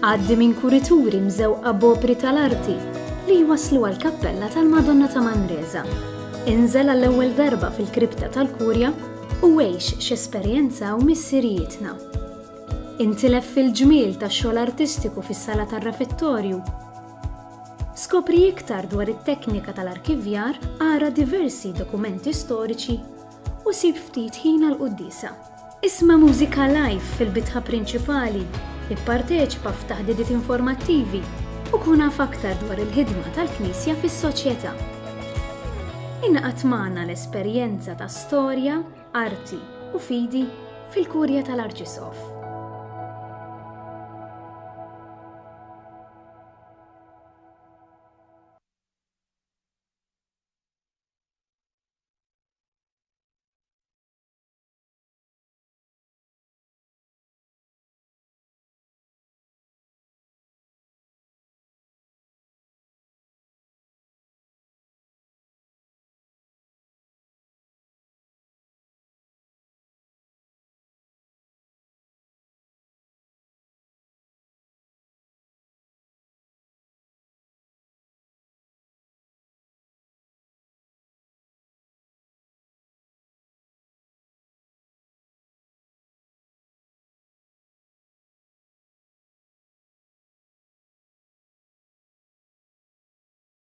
Għaddi minn kurituri mżewqa b'opri tal-arti li jwasslu għall-Kappella tal-Madonna ta' Manresa. Inżel għall-ewwel darba fil-kripta tal-Kurja u għex x'esperjenzaw missirijietna. Intilef fil-ġmiel tax-xogħol artistiku fis-sala tar-refettorju. Skopri iktar dwar it-teknika tal-arkivjar, ara diversi dokumenti storiċi u sib ftit ħin għall-Qudiesa. Isma' mużika live fil-bitħa prinċipali, ipparteċipa f'taħdidiet informattivi u kun naf aktar dwar il-ħidma tal-Knisja fis-soċjetà. Inqatt magħna l-esperjenza ta' storja, arti u fidi fil-Kurja tal-Arċisqof.